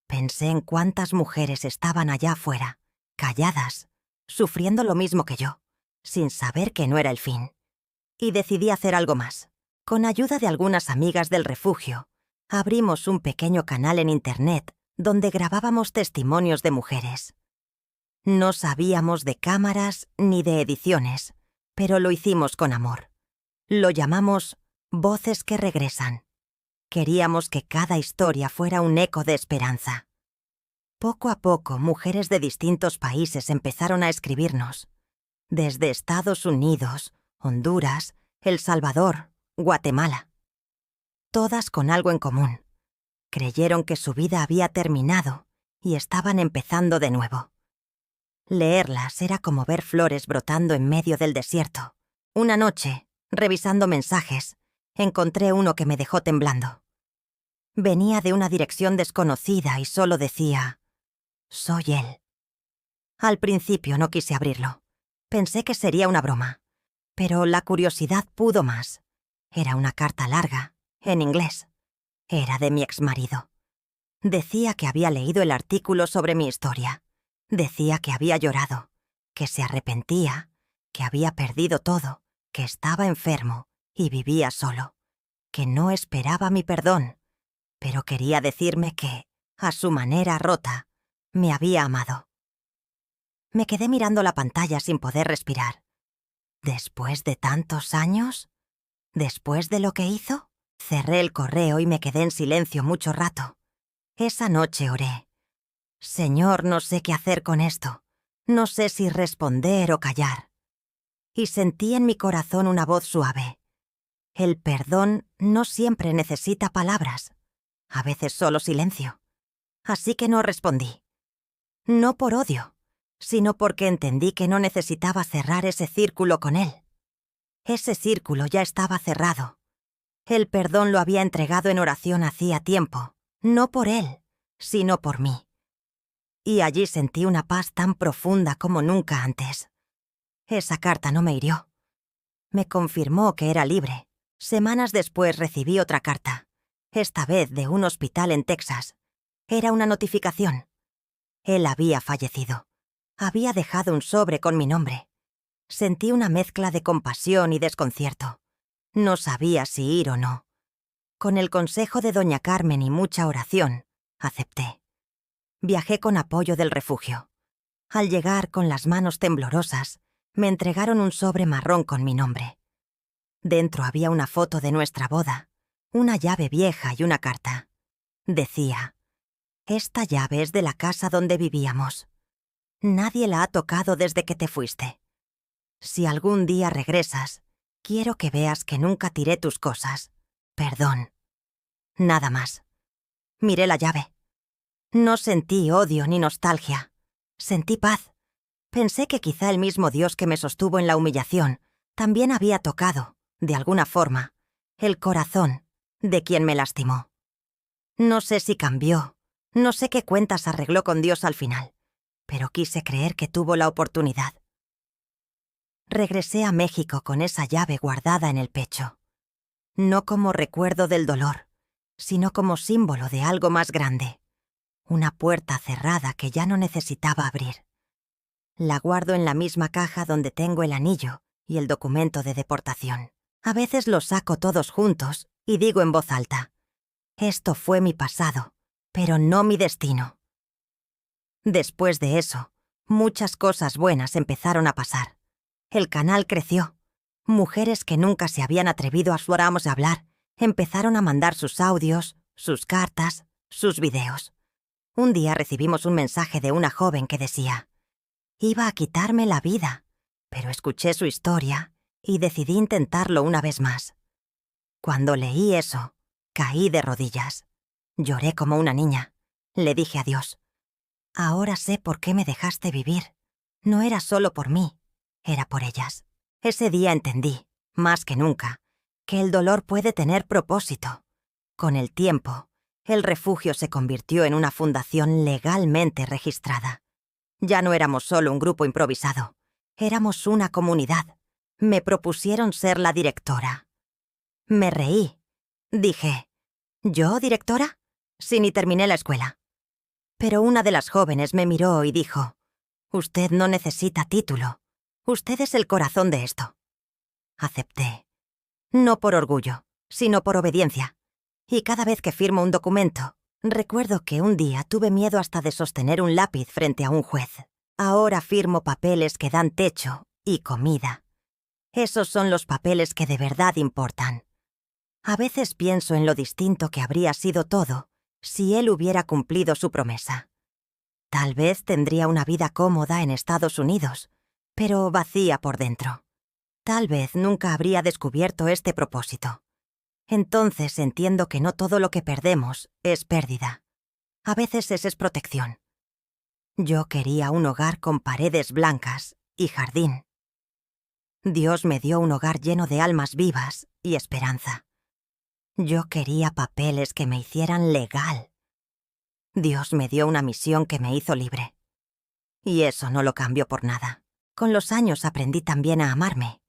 Pensé en cuántas mujeres estaban allá afuera, calladas, sufriendo lo mismo que yo, sin saber que no era el fin. Y decidí hacer algo más. Con ayuda de algunas amigas del refugio, abrimos un pequeño canal en Internet donde grabábamos testimonios de mujeres. No sabíamos de cámaras ni de ediciones, pero lo hicimos con amor. Lo llamamos Voces que Regresan. Queríamos que cada historia fuera un eco de esperanza. Poco a poco, mujeres de distintos países empezaron a escribirnos. Desde Estados Unidos, Honduras, El Salvador, Guatemala. Todas con algo en común. Creyeron que su vida había terminado y estaban empezando de nuevo. Leerlas era como ver flores brotando en medio del desierto. Una noche, revisando mensajes, encontré uno que me dejó temblando. Venía de una dirección desconocida y solo decía: «Soy él». Al principio no quise abrirlo. Pensé que sería una broma. Pero la curiosidad pudo más. Era una carta larga, en inglés. Era de mi exmarido. Decía que había leído el artículo sobre mi historia. Decía que había llorado, que se arrepentía, que había perdido todo, que estaba enfermo y vivía solo, que no esperaba mi perdón, pero quería decirme que, a su manera rota, me había amado. Me quedé mirando la pantalla sin poder respirar. ¿Después de tantos años? ¿Después de lo que hizo? Cerré el correo y me quedé en silencio mucho rato. Esa noche oré: «Señor, no sé qué hacer con esto. No sé si responder o callar». Y sentí en mi corazón una voz suave. El perdón no siempre necesita palabras. A veces solo silencio. Así que no respondí. No por odio, sino porque entendí que no necesitaba cerrar ese círculo con él. Ese círculo ya estaba cerrado. El perdón lo había entregado en oración hacía tiempo, no por él, sino por mí. Y allí sentí una paz tan profunda como nunca antes. Esa carta no me hirió. Me confirmó que era libre. Semanas después recibí otra carta, esta vez de un hospital en Texas. Era una notificación. Él había fallecido. Había dejado un sobre con mi nombre. Sentí una mezcla de compasión y desconcierto. No sabía si ir o no. Con el consejo de doña Carmen y mucha oración, acepté. Viajé con apoyo del refugio. Al llegar con las manos temblorosas, me entregaron un sobre marrón con mi nombre. Dentro había una foto de nuestra boda, una llave vieja y una carta. Decía: «Esta llave es de la casa donde vivíamos. Nadie la ha tocado desde que te fuiste. Si algún día regresas, quiero que veas que nunca tiré tus cosas. Perdón». Nada más. Miré la llave. No sentí odio ni nostalgia. Sentí paz. Pensé que quizá el mismo Dios que me sostuvo en la humillación también había tocado, de alguna forma, el corazón de quien me lastimó. No sé si cambió, no sé qué cuentas arregló con Dios al final, pero quise creer que tuvo la oportunidad. Regresé a México con esa llave guardada en el pecho. No como recuerdo del dolor, sino como símbolo de algo más grande. Una puerta cerrada que ya no necesitaba abrir. La guardo en la misma caja donde tengo el anillo y el documento de deportación. A veces los saco todos juntos y digo en voz alta: «Esto fue mi pasado, pero no mi destino». Después de eso, muchas cosas buenas empezaron a pasar. El canal creció. Mujeres que nunca se habían atrevido a suaramos a hablar empezaron a mandar sus audios, sus cartas, sus videos. Un día recibimos un mensaje de una joven que decía: «Iba a quitarme la vida, pero escuché su historia y decidí intentarlo una vez más». Cuando leí eso, caí de rodillas. Lloré como una niña. Le dije a Dios: «Ahora sé por qué me dejaste vivir. No era solo por mí, era por ellas». Ese día entendí, más que nunca, que el dolor puede tener propósito. Con el tiempo, el refugio se convirtió en una fundación legalmente registrada. Ya no éramos solo un grupo improvisado, éramos una comunidad. Me propusieron ser la directora. Me reí. Dije: ¿Yo, directora? Si ni terminé la escuela. Pero una de las jóvenes me miró y dijo: «Usted no necesita título. Usted es el corazón de esto». Acepté. No por orgullo, sino por obediencia. Y cada vez que firmo un documento, recuerdo que un día tuve miedo hasta de sostener un lápiz frente a un juez. Ahora firmo papeles que dan techo y comida. Esos son los papeles que de verdad importan. A veces pienso en lo distinto que habría sido todo si él hubiera cumplido su promesa. Tal vez tendría una vida cómoda en Estados Unidos, pero vacía por dentro. Tal vez nunca habría descubierto este propósito. Entonces entiendo que no todo lo que perdemos es pérdida. A veces es protección. Yo quería un hogar con paredes blancas y jardín. Dios me dio un hogar lleno de almas vivas y esperanza. Yo quería papeles que me hicieran legal. Dios me dio una misión que me hizo libre. Y eso no lo cambio por nada. Con los años aprendí también a amarme.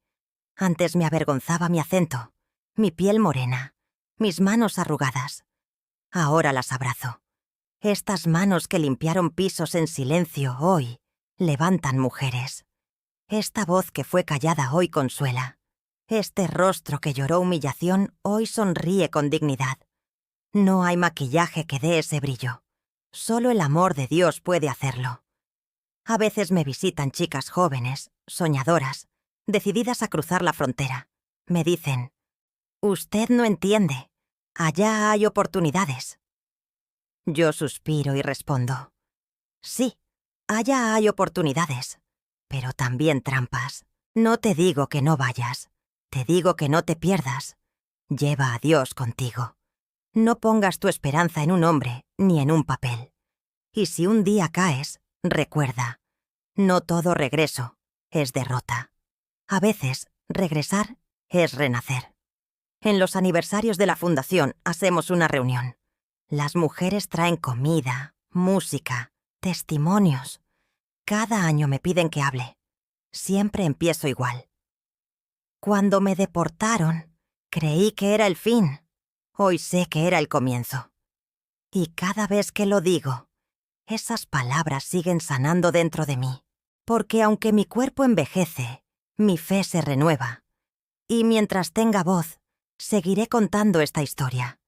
Antes me avergonzaba mi acento, mi piel morena, mis manos arrugadas. Ahora las abrazo. Estas manos que limpiaron pisos en silencio hoy levantan mujeres. Esta voz que fue callada hoy consuela. Este rostro que lloró humillación hoy sonríe con dignidad. No hay maquillaje que dé ese brillo. Solo el amor de Dios puede hacerlo. A veces me visitan chicas jóvenes, soñadoras, decididas a cruzar la frontera. Me dicen: «Usted no entiende. Allá hay oportunidades». Yo suspiro y respondo: «Sí, allá hay oportunidades, pero también trampas. No te digo que no vayas, te digo que no te pierdas. Lleva a Dios contigo. No pongas tu esperanza en un hombre ni en un papel. Y si un día caes, recuerda, no todo regreso es derrota. A veces, regresar es renacer». En los aniversarios de la fundación hacemos una reunión. Las mujeres traen comida, música, testimonios. Cada año me piden que hable. Siempre empiezo igual. Cuando me deportaron, creí que era el fin. Hoy sé que era el comienzo. Y cada vez que lo digo, esas palabras siguen sanando dentro de mí. Porque aunque mi cuerpo envejece, mi fe se renueva. Y mientras tenga voz, seguiré contando esta historia.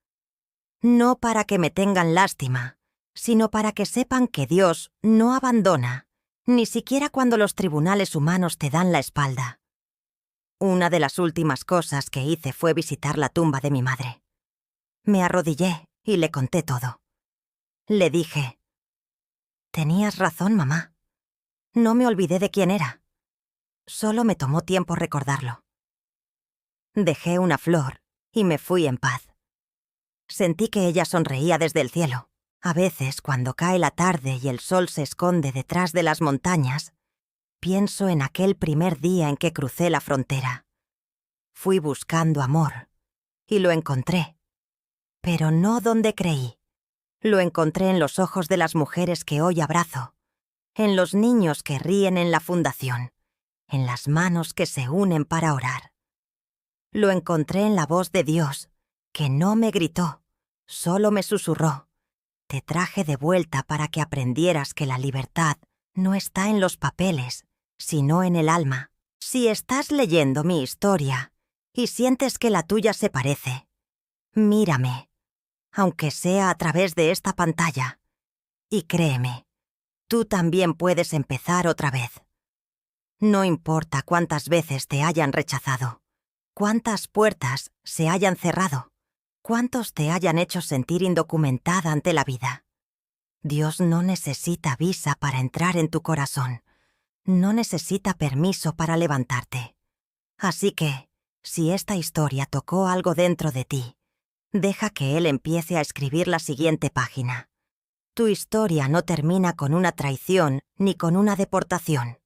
No para que me tengan lástima, sino para que sepan que Dios no abandona, ni siquiera cuando los tribunales humanos te dan la espalda. Una de las últimas cosas que hice fue visitar la tumba de mi madre. Me arrodillé y le conté todo. Le dije: «Tenías razón, mamá. No me olvidé de quién era. Solo me tomó tiempo recordarlo». Dejé una flor y me fui en paz. Sentí que ella sonreía desde el cielo. A veces, cuando cae la tarde y el sol se esconde detrás de las montañas, pienso en aquel primer día en que crucé la frontera. Fui buscando amor, y lo encontré. Pero no donde creí. Lo encontré en los ojos de las mujeres que hoy abrazo, en los niños que ríen en la fundación, en las manos que se unen para orar. Lo encontré en la voz de Dios, que no me gritó, solo me susurró: «Te traje de vuelta para que aprendieras que la libertad no está en los papeles, sino en el alma». Si estás leyendo mi historia y sientes que la tuya se parece, mírame, aunque sea a través de esta pantalla, y créeme, tú también puedes empezar otra vez. No importa cuántas veces te hayan rechazado, cuántas puertas se hayan cerrado, cuántos te hayan hecho sentir indocumentada ante la vida. Dios no necesita visa para entrar en tu corazón. No necesita permiso para levantarte. Así que, si esta historia tocó algo dentro de ti, deja que Él empiece a escribir la siguiente página. Tu historia no termina con una traición ni con una deportación.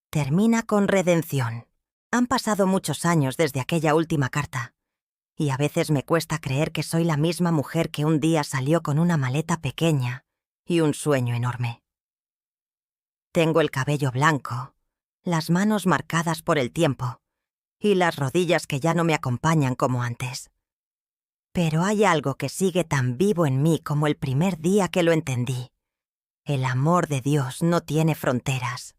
Termina con redención. Han pasado muchos años desde aquella última carta, y a veces me cuesta creer que soy la misma mujer que un día salió con una maleta pequeña y un sueño enorme. Tengo el cabello blanco, las manos marcadas por el tiempo y las rodillas que ya no me acompañan como antes. Pero hay algo que sigue tan vivo en mí como el primer día que lo entendí. El amor de Dios no tiene fronteras.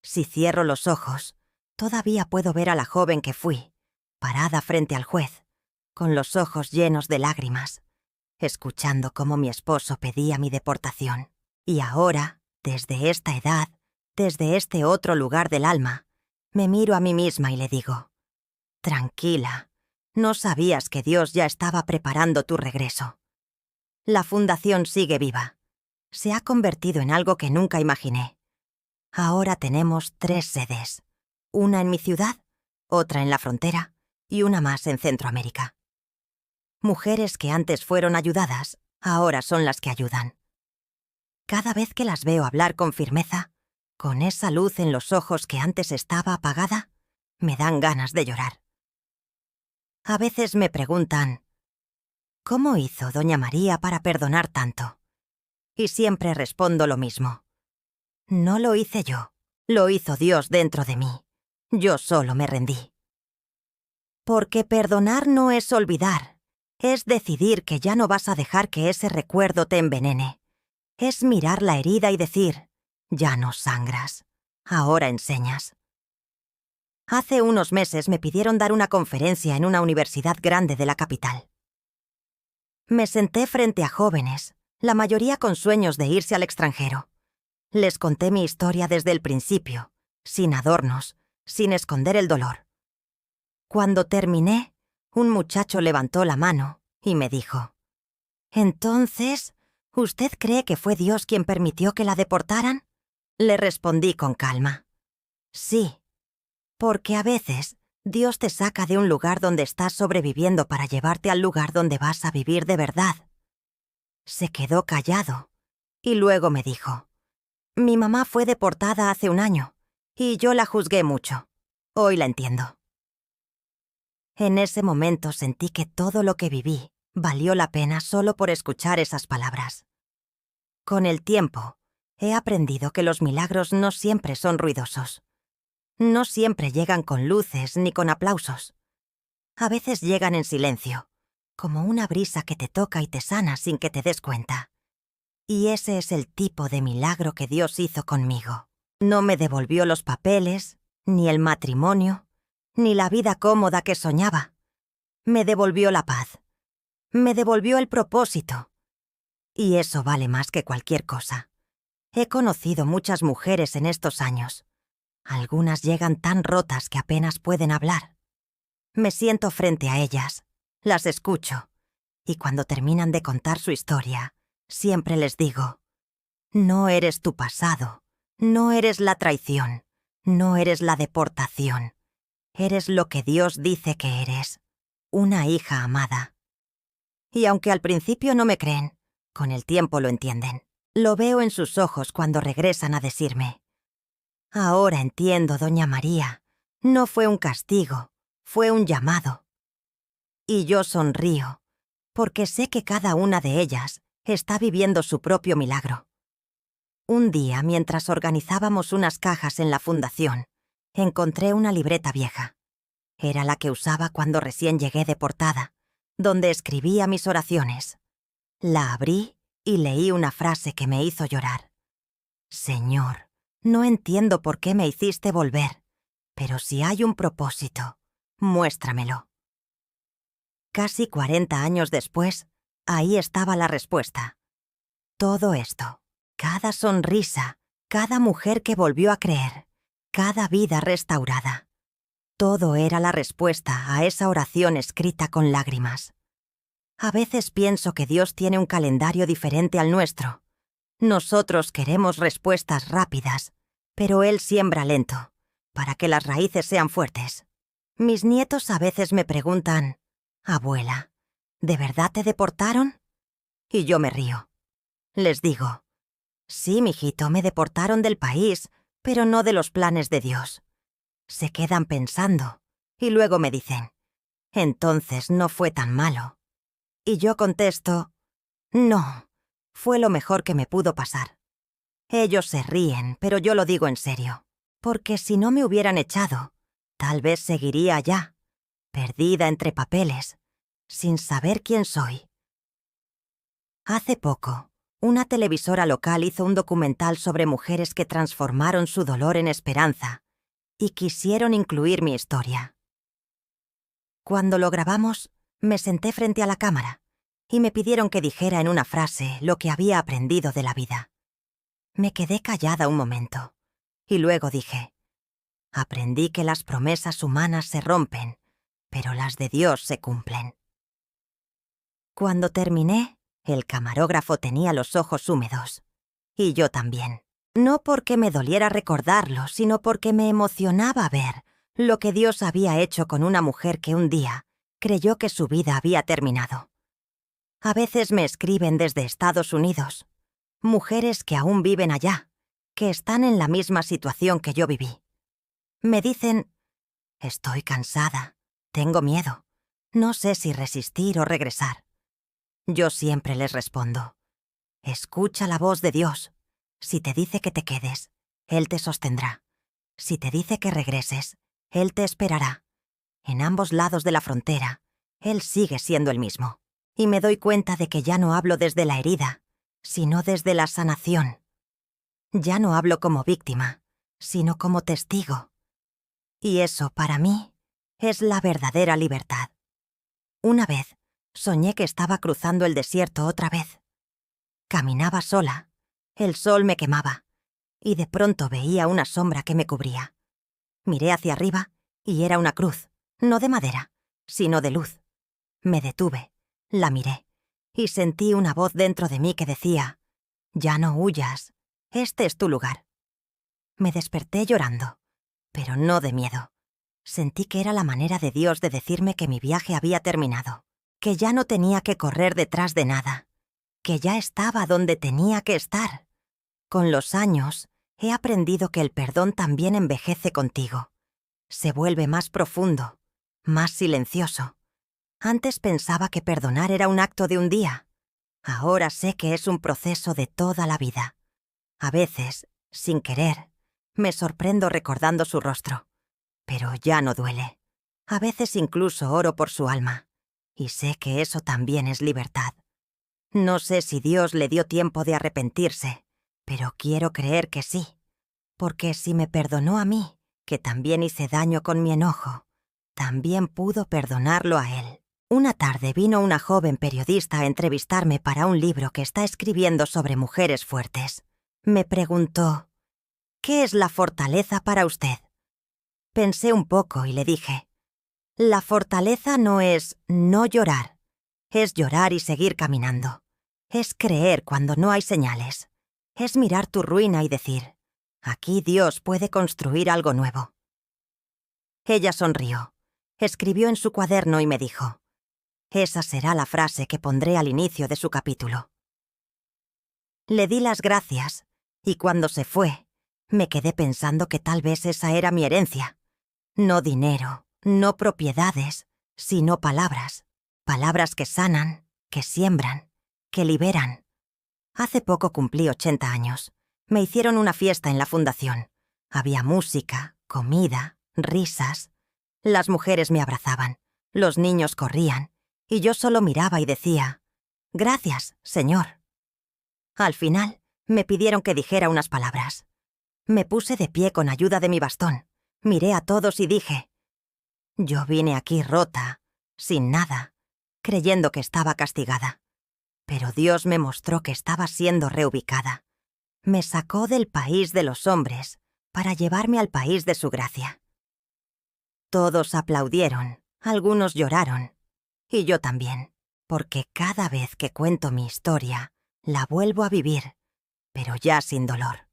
Si cierro los ojos, todavía puedo ver a la joven que fui, parada frente al juez, con los ojos llenos de lágrimas, escuchando cómo mi esposo pedía mi deportación. Y ahora, desde esta edad, desde este otro lugar del alma, me miro a mí misma y le digo: tranquila, no sabías que Dios ya estaba preparando tu regreso. La fundación sigue viva. Se ha convertido en algo que nunca imaginé. Ahora tenemos 3 sedes. Una en mi ciudad, otra en la frontera y una más en Centroamérica. Mujeres que antes fueron ayudadas, ahora son las que ayudan. Cada vez que las veo hablar con firmeza, con esa luz en los ojos que antes estaba apagada, me dan ganas de llorar. A veces me preguntan: ¿cómo hizo doña María para perdonar tanto? Y siempre respondo lo mismo: no lo hice yo, lo hizo Dios dentro de mí. Yo solo me rendí. Porque perdonar no es olvidar, es decidir que ya no vas a dejar que ese recuerdo te envenene. Es mirar la herida y decir: ya no sangras, ahora enseñas. Hace unos meses me pidieron dar una conferencia en una universidad grande de la capital. Me senté frente a jóvenes, la mayoría con sueños de irse al extranjero. Les conté mi historia desde el principio, sin adornos, sin esconder el dolor. Cuando terminé, un muchacho levantó la mano y me dijo: «¿Entonces, usted cree que fue Dios quien permitió que la deportaran?» Le respondí con calma: «Sí, porque a veces Dios te saca de un lugar donde estás sobreviviendo para llevarte al lugar donde vas a vivir de verdad». Se quedó callado y luego me dijo: «Mi mamá fue deportada hace un año y yo la juzgué mucho. Hoy la entiendo». En ese momento sentí que todo lo que viví valió la pena solo por escuchar esas palabras. Con el tiempo, he aprendido que los milagros no siempre son ruidosos. No siempre llegan con luces ni con aplausos. A veces llegan en silencio, como una brisa que te toca y te sana sin que te des cuenta. Y ese es el tipo de milagro que Dios hizo conmigo. No me devolvió los papeles, ni el matrimonio, ni la vida cómoda que soñaba. Me devolvió la paz. Me devolvió el propósito. Y eso vale más que cualquier cosa. He conocido muchas mujeres en estos años. Algunas llegan tan rotas que apenas pueden hablar. Me siento frente a ellas, las escucho, y cuando terminan de contar su historia, siempre les digo: no eres tu pasado, no eres la traición, no eres la deportación. Eres lo que Dios dice que eres, una hija amada. Y aunque al principio no me creen, con el tiempo lo entienden. Lo veo en sus ojos cuando regresan a decirme: «Ahora entiendo, doña María, no fue un castigo, fue un llamado». Y yo sonrío, porque sé que cada una de ellas está viviendo su propio milagro. Un día, mientras organizábamos unas cajas en la fundación, encontré una libreta vieja. Era la que usaba cuando recién llegué deportada, donde escribía mis oraciones. La abrí y leí una frase que me hizo llorar: «Señor, no entiendo por qué me hiciste volver, pero si hay un propósito, muéstramelo». Casi 40 años después, ahí estaba la respuesta. Todo esto, cada sonrisa, cada mujer que volvió a creer, cada vida restaurada. Todo era la respuesta a esa oración escrita con lágrimas. A veces pienso que Dios tiene un calendario diferente al nuestro. Nosotros queremos respuestas rápidas, pero Él siembra lento, para que las raíces sean fuertes. Mis nietos a veces me preguntan: «Abuela, ¿de verdad te deportaron?» Y yo me río. Les digo: «Sí, mijito, me deportaron del país, pero no de los planes de Dios». Se quedan pensando, y luego me dicen: «Entonces no fue tan malo». Y yo contesto: «No, fue lo mejor que me pudo pasar». Ellos se ríen, pero yo lo digo en serio, porque si no me hubieran echado, tal vez seguiría allá, perdida entre papeles, sin saber quién soy. Hace poco, una televisora local hizo un documental sobre mujeres que transformaron su dolor en esperanza y quisieron incluir mi historia. Cuando lo grabamos, me senté frente a la cámara y me pidieron que dijera en una frase lo que había aprendido de la vida. Me quedé callada un momento y luego dije: aprendí que las promesas humanas se rompen, pero las de Dios se cumplen. Cuando terminé, el camarógrafo tenía los ojos húmedos. Y yo también. No porque me doliera recordarlo, sino porque me emocionaba ver lo que Dios había hecho con una mujer que un día creyó que su vida había terminado. A veces me escriben desde Estados Unidos, mujeres que aún viven allá, que están en la misma situación que yo viví. Me dicen: estoy cansada, tengo miedo, no sé si resistir o regresar. Yo siempre les respondo: escucha la voz de Dios. Si te dice que te quedes, Él te sostendrá. Si te dice que regreses, Él te esperará. En ambos lados de la frontera, Él sigue siendo el mismo. Y me doy cuenta de que ya no hablo desde la herida, sino desde la sanación. Ya no hablo como víctima, sino como testigo. Y eso, para mí, es la verdadera libertad. Una vez, soñé que estaba cruzando el desierto otra vez. Caminaba sola, el sol me quemaba, y de pronto veía una sombra que me cubría. Miré hacia arriba, y era una cruz, no de madera, sino de luz. Me detuve, la miré, y sentí una voz dentro de mí que decía: ya no huyas, este es tu lugar. Me desperté llorando, pero no de miedo. Sentí que era la manera de Dios de decirme que mi viaje había terminado, que ya no tenía que correr detrás de nada, que ya estaba donde tenía que estar. Con los años, he aprendido que el perdón también envejece contigo. Se vuelve más profundo, más silencioso. Antes pensaba que perdonar era un acto de un día. Ahora sé que es un proceso de toda la vida. A veces, sin querer, me sorprendo recordando su rostro. Pero ya no duele. A veces incluso oro por su alma. Y sé que eso también es libertad. No sé si Dios le dio tiempo de arrepentirse, pero quiero creer que sí. Porque si me perdonó a mí, que también hice daño con mi enojo, también pudo perdonarlo a él. Una tarde vino una joven periodista a entrevistarme para un libro que está escribiendo sobre mujeres fuertes. Me preguntó: ¿qué es la fortaleza para usted? Pensé un poco y le dije: la fortaleza no es no llorar, es llorar y seguir caminando. Es creer cuando no hay señales. Es mirar tu ruina y decir: aquí Dios puede construir algo nuevo. Ella sonrió, escribió en su cuaderno y me dijo: esa será la frase que pondré al inicio de su capítulo. Le di las gracias, y cuando se fue, me quedé pensando que tal vez esa era mi herencia. No dinero, no propiedades, sino palabras. Palabras que sanan, que siembran, que liberan. Hace poco cumplí 80 años. Me hicieron una fiesta en la fundación. Había música, comida, risas. Las mujeres me abrazaban, los niños corrían, y yo solo miraba y decía: gracias, Señor. Al final, me pidieron que dijera unas palabras. Me puse de pie con ayuda de mi bastón. Miré a todos y dije: yo vine aquí rota, sin nada, creyendo que estaba castigada. Pero Dios me mostró que estaba siendo reubicada. Me sacó del país de los hombres para llevarme al país de su gracia. Todos aplaudieron, algunos lloraron, y yo también, porque cada vez que cuento mi historia, la vuelvo a vivir, pero ya sin dolor.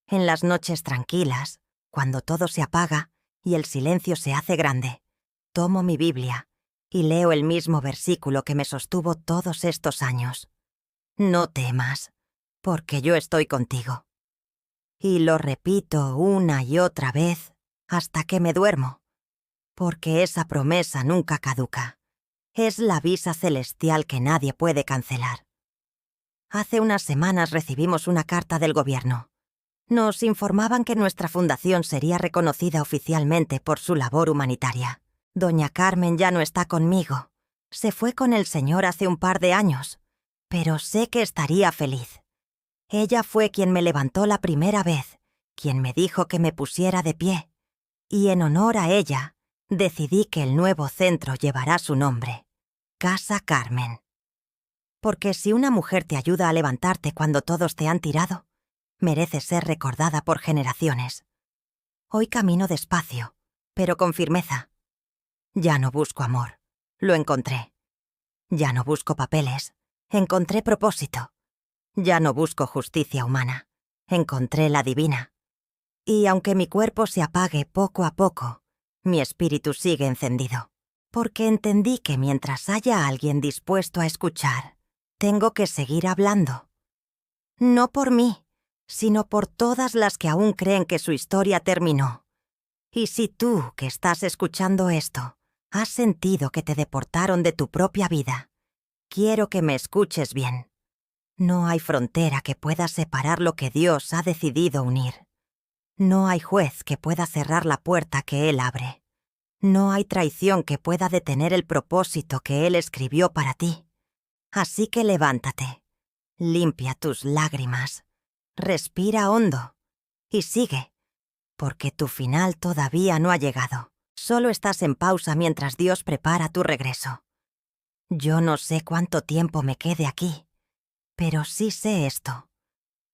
En las noches tranquilas, cuando todo se apaga y el silencio se hace grande, tomo mi Biblia y leo el mismo versículo que me sostuvo todos estos años. No temas, porque yo estoy contigo. Y lo repito una y otra vez hasta que me duermo, porque esa promesa nunca caduca. Es la visa celestial que nadie puede cancelar. Hace unas semanas recibimos una carta del gobierno. Nos informaban que nuestra fundación sería reconocida oficialmente por su labor humanitaria. Doña Carmen ya no está conmigo. Se fue con el Señor hace un par de años, pero sé que estaría feliz. Ella fue quien me levantó la primera vez, quien me dijo que me pusiera de pie, y en honor a ella, decidí que el nuevo centro llevará su nombre, Casa Carmen. Porque si una mujer te ayuda a levantarte cuando todos te han tirado, merece ser recordada por generaciones. Hoy camino despacio, pero con firmeza. Ya no busco amor, lo encontré. Ya no busco papeles, encontré propósito. Ya no busco justicia humana, encontré la divina. Y aunque mi cuerpo se apague poco a poco, mi espíritu sigue encendido, porque entendí que mientras haya alguien dispuesto a escuchar, tengo que seguir hablando. No por mí, sino por todas las que aún creen que su historia terminó. Y si tú, que estás escuchando esto, has sentido que te deportaron de tu propia vida, quiero que me escuches bien. No hay frontera que pueda separar lo que Dios ha decidido unir. No hay juez que pueda cerrar la puerta que Él abre. No hay traición que pueda detener el propósito que Él escribió para ti. Así que levántate, limpia tus lágrimas, respira hondo y sigue, porque tu final todavía no ha llegado. Solo estás en pausa mientras Dios prepara tu regreso. Yo no sé cuánto tiempo me quede aquí, pero sí sé esto.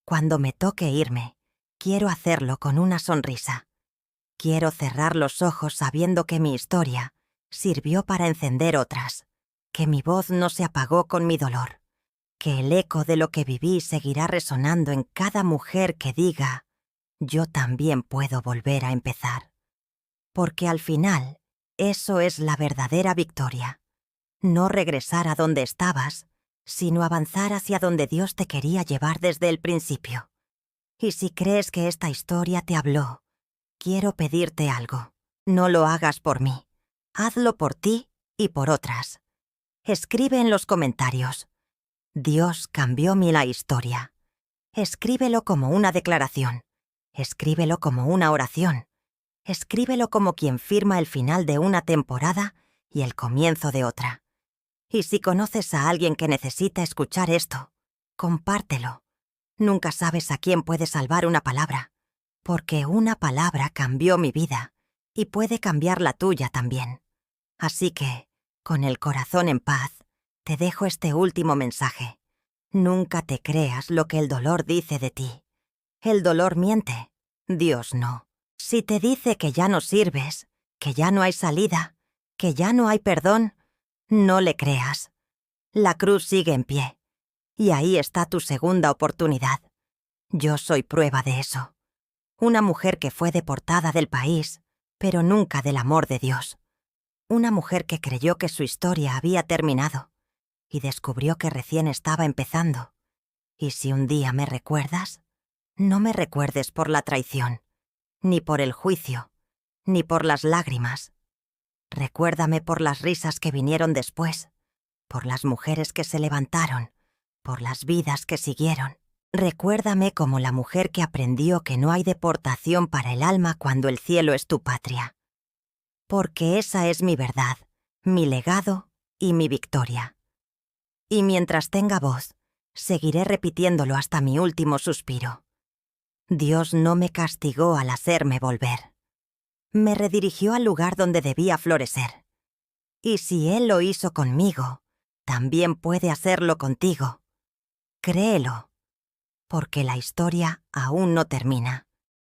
Cuando me toque irme, quiero hacerlo con una sonrisa. Quiero cerrar los ojos sabiendo que mi historia sirvió para encender otras, que mi voz no se apagó con mi dolor, que el eco de lo que viví seguirá resonando en cada mujer que diga, yo también puedo volver a empezar. Porque al final, eso es la verdadera victoria. No regresar a donde estabas, sino avanzar hacia donde Dios te quería llevar desde el principio. Y si crees que esta historia te habló, quiero pedirte algo. No lo hagas por mí. Hazlo por ti y por otras. Escribe en los comentarios. Dios cambió la historia. Escríbelo como una declaración. Escríbelo como una oración. Escríbelo como quien firma el final de una temporada y el comienzo de otra. Y si conoces a alguien que necesita escuchar esto, compártelo. Nunca sabes a quién puede salvar una palabra, porque una palabra cambió mi vida y puede cambiar la tuya también. Así que, con el corazón en paz, te dejo este último mensaje. Nunca te creas lo que el dolor dice de ti. El dolor miente, Dios no. Si te dice que ya no sirves, que ya no hay salida, que ya no hay perdón, no le creas. La cruz sigue en pie, y ahí está tu segunda oportunidad. Yo soy prueba de eso. Una mujer que fue deportada del país, pero nunca del amor de Dios. Una mujer que creyó que su historia había terminado, y descubrió que recién estaba empezando. Y si un día me recuerdas, no me recuerdes por la traición, ni por el juicio, ni por las lágrimas. Recuérdame por las risas que vinieron después, por las mujeres que se levantaron, por las vidas que siguieron. Recuérdame como la mujer que aprendió que no hay deportación para el alma cuando el cielo es tu patria. Porque esa es mi verdad, mi legado y mi victoria. Y mientras tenga voz, seguiré repitiéndolo hasta mi último suspiro. Dios no me castigó al hacerme volver. Me redirigió al lugar donde debía florecer. Y si Él lo hizo conmigo, también puede hacerlo contigo. Créelo, porque la historia aún no termina.